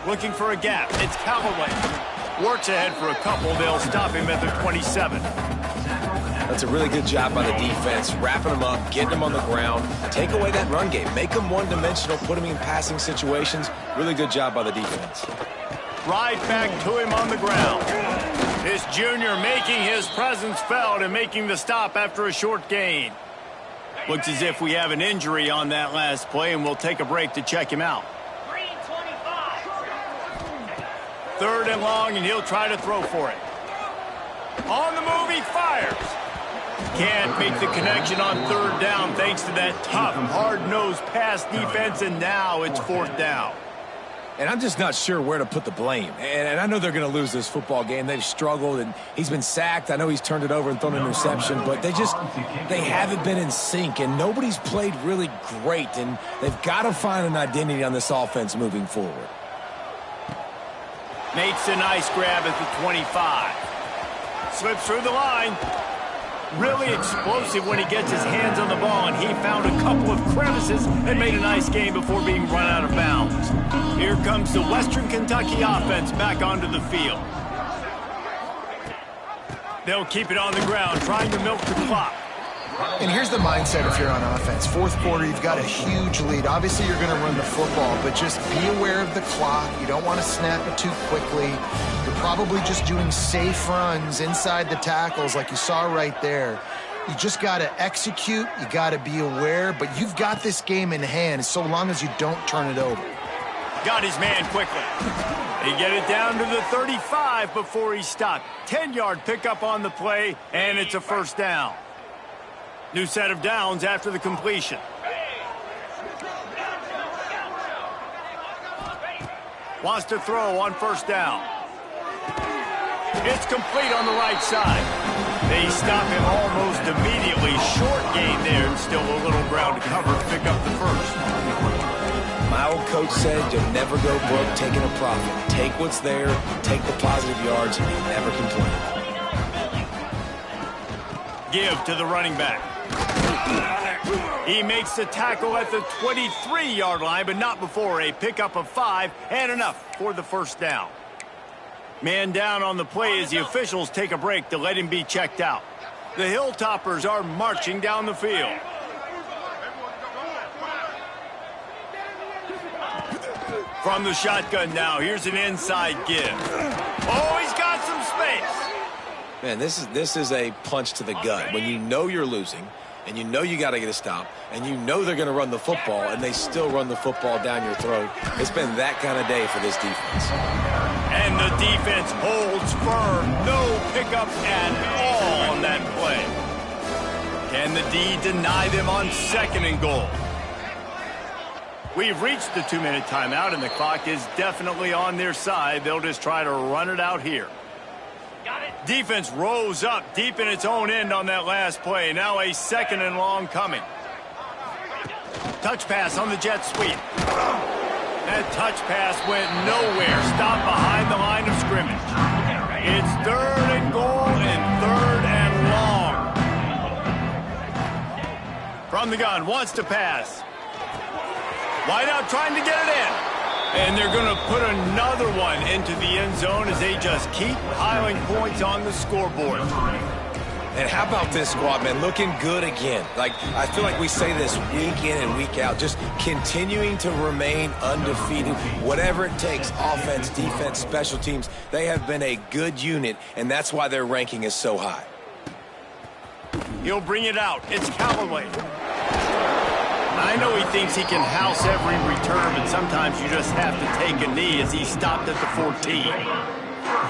Looking for a gap. It's Callaway. Works ahead for a couple. They'll stop him at the 27. That's a really good job by the defense, wrapping them up, getting them on the ground. Take away that run game. Make them one-dimensional, put them in passing situations. Really good job by the defense. Right back to him on the ground. This junior making his presence felt and making the stop after a short gain. Looks as if we have an injury on that last play, and we'll take a break to check him out. 3rd and long, and he'll try to throw for it. On the move, he fires. Can't make the connection on 3rd down thanks to that tough, hard-nosed pass defense, and now it's 4th down. And I'm just not sure where to put the blame. And I know they're going to lose this football game. They've struggled, and he's been sacked. I know he's turned it over and thrown an interception, but they haven't been in sync, and nobody's played really great, and they've got to find an identity on this offense moving forward. Makes a nice grab at the 25. Slips through the line. Really explosive when he gets his hands on the ball, and he found a couple of crevices and made a nice game before being run out of bounds. Here comes the Western Kentucky offense back onto the field. They'll keep it on the ground, trying to milk the clock. And here's the mindset if you're on offense. 4th quarter, you've got a huge lead. Obviously, you're going to run the football, but just be aware of the clock. You don't want to snap it too quickly. You're probably just doing safe runs inside the tackles like you saw right there. You just got to execute. You got to be aware, but you've got this game in hand so long as you don't turn it over. Got his man quickly. They get it down to the 35 before he stopped. 10-yard pickup on the play, and it's a first down. New set of downs after the completion. Wants to throw on first down. It's complete on the right side. They stop him almost immediately. Short gain there, and still a little ground to cover to pick up the first. My old coach said you'll never go broke taking a profit. Take what's there, take the positive yards, and you never complain. Give to the running back. He makes the tackle at the 23-yard line, but not before a pickup of 5 and enough for the first down. Man down on the play as the officials take a break to let him be checked out. The Hilltoppers are marching down the field. From the shotgun now, here's an inside give. Oh, he's got some space. Man, this is a punch to the gut. When you know you're losing, and you know you got to get a stop, and you know they're going to run the football, and they still run the football down your throat. It's been that kind of day for this defense. And the defense holds firm. No pickup at all on that play. Can the D deny them on 2nd and goal? We've reached the 2-minute timeout, and the clock is definitely on their side. They'll just try to run it out here. Defense rose up deep in its own end on that last play. Now a 2nd and long coming. Touch pass on the jet sweep. That touch pass went nowhere. Stopped behind the line of scrimmage. It's 3rd and goal and 3rd and long. From the gun, wants to pass. Wide out trying to get it in. And they're going to put another one into the end zone as they just keep piling points on the scoreboard. And how about this squad, man? Looking good again. I feel like we say this week in and week out, just continuing to remain undefeated. Whatever it takes, offense, defense, special teams, they have been a good unit, and that's why their ranking is so high. He'll bring it out. It's Callaway. I know he thinks he can house every return, but sometimes you just have to take a knee as he stopped at the 14.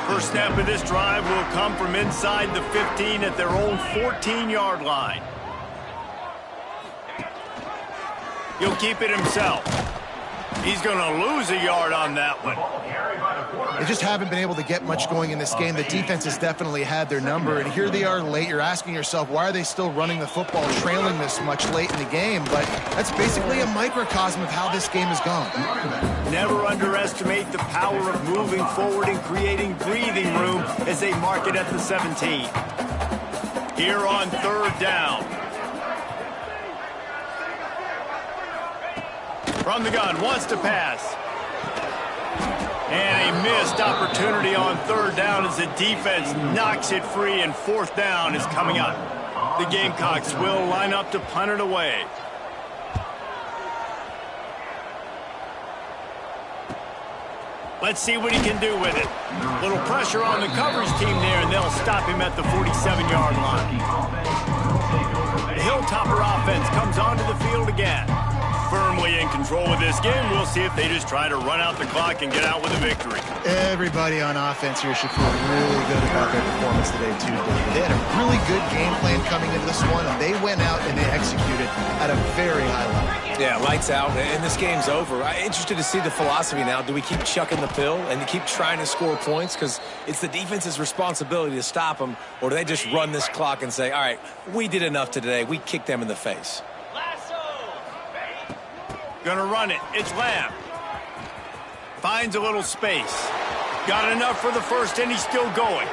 First snap of this drive will come from inside the 15 at their own 14-yard line. He'll keep it himself. He's going to lose a yard on that one. They just haven't been able to get much going in this game. The defense has definitely had their number, and here they are late. You're asking yourself, why are they still running the football, trailing this much late in the game? But that's basically a microcosm of how this game has gone. Never underestimate the power of moving forward and creating breathing room as they mark it at the 17. Here on 3rd down. From the gun, wants to pass. And a missed opportunity on 3rd down as the defense knocks it free, and 4th down is coming up. The Gamecocks will line up to punt it away. Let's see what he can do with it. Little pressure on the coverage team there, and they'll stop him at the 47-yard line. The Hilltopper offense comes onto the field again. Firmly in control of this game. We'll see if they just try to run out the clock and get out with a victory. Everybody on offense here should feel really good about their performance today, too. They had a really good game plan coming into this one, and they went out and they executed at a very high level. Yeah, lights out, and this game's over. I'm interested to see the philosophy now. Do we keep chucking the pill and keep trying to score points? Because it's the defense's responsibility to stop them, or do they just run this clock and say, all right, we did enough today. We kicked them in the face. Gonna run it. It's Lamb. Finds a little space. Got enough for the first, and he's still going.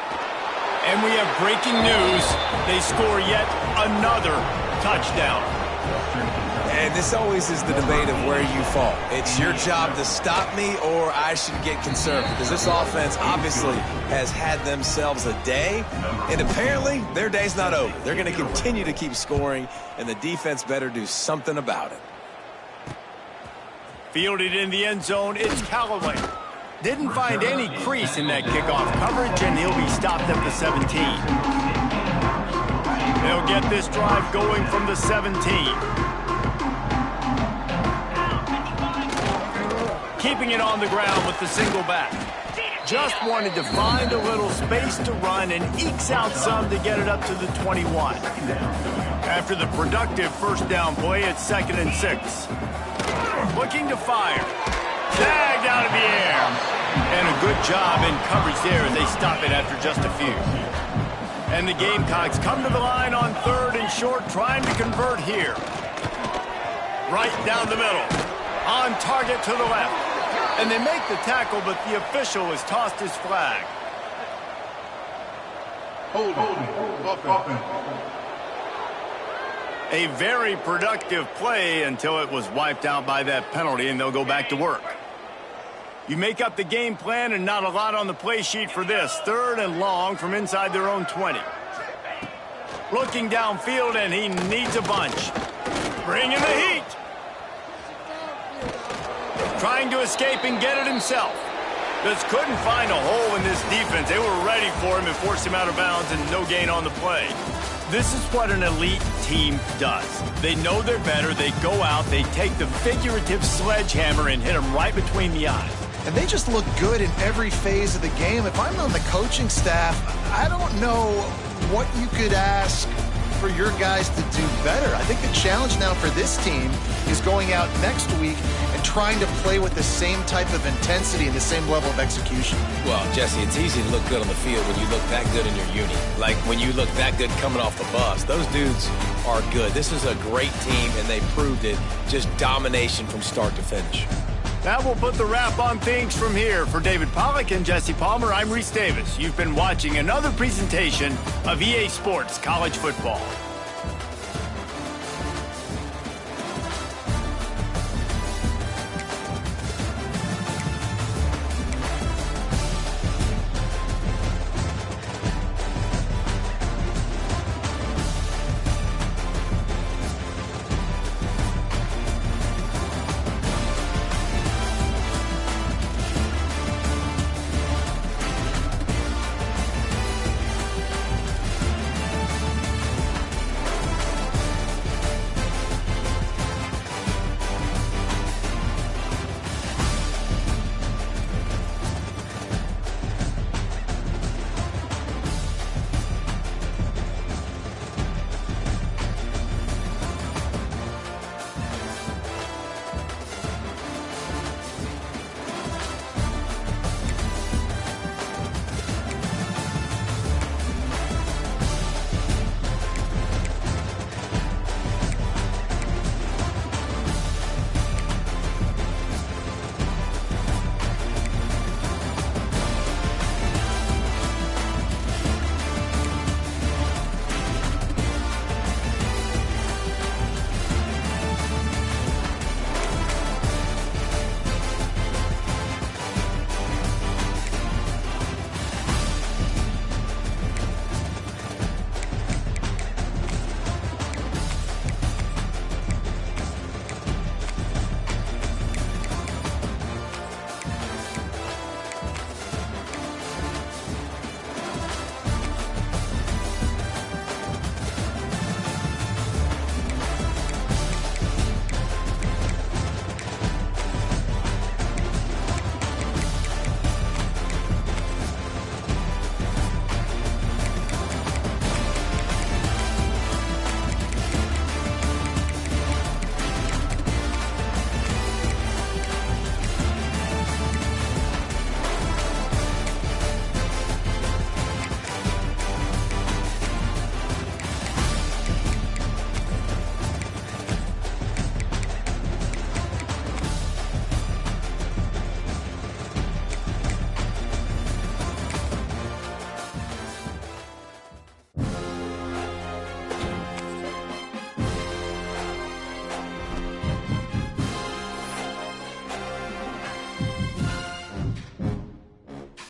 And we have breaking news. They score yet another touchdown. And this always is the debate of where you fall. It's your job to stop me, or I should get conservative. Because this offense obviously has had themselves a day, and apparently their day's not over. They're going to continue to keep scoring, and the defense better do something about it. Fielded in the end zone, it's Callaway. Didn't find any crease in that kickoff coverage, and he'll be stopped at the 17. They'll get this drive going from the 17. keeping it on the ground with the single back. Just wanted to find a little space to run and ekes out some to get it up to the 21. After the productive first down play, it's 2nd and 6. Looking to fire. Tagged out of the air. And a good job in coverage there as they stop it after just a few. And the Gamecocks come to the line on 3rd and short, trying to convert here. Right down the middle. On target to the left. And they make the tackle, but the official has tossed his flag. Hold on. A very productive play until it was wiped out by that penalty, and they'll go back to work. You make up the game plan and not a lot on the play sheet for this. 3rd and long from inside their own 20. Looking downfield, and he needs a bunch. Bringing the heat. Trying to escape and get it himself. Just couldn't find a hole in this defense. They were ready for him and forced him out of bounds, and no gain on the play. This is what an elite team does. They know they're better. They go out. They take the figurative sledgehammer and hit him right between the eyes. And they just look good in every phase of the game. If I'm on the coaching staff, I don't know what you could ask for your guys to do better. I think the challenge now for this team is going out next week and trying to play with the same type of intensity and the same level of execution. Well, Jesse, it's easy to look good on the field when you look that good in your uni. Like when you look that good coming off the bus. Those dudes are good. This is a great team, and they proved it. Just domination from start to finish. That will put the wrap on things from here. For David Pollack and Jesse Palmer, I'm Reese Davis. You've been watching another presentation of EA Sports College Football.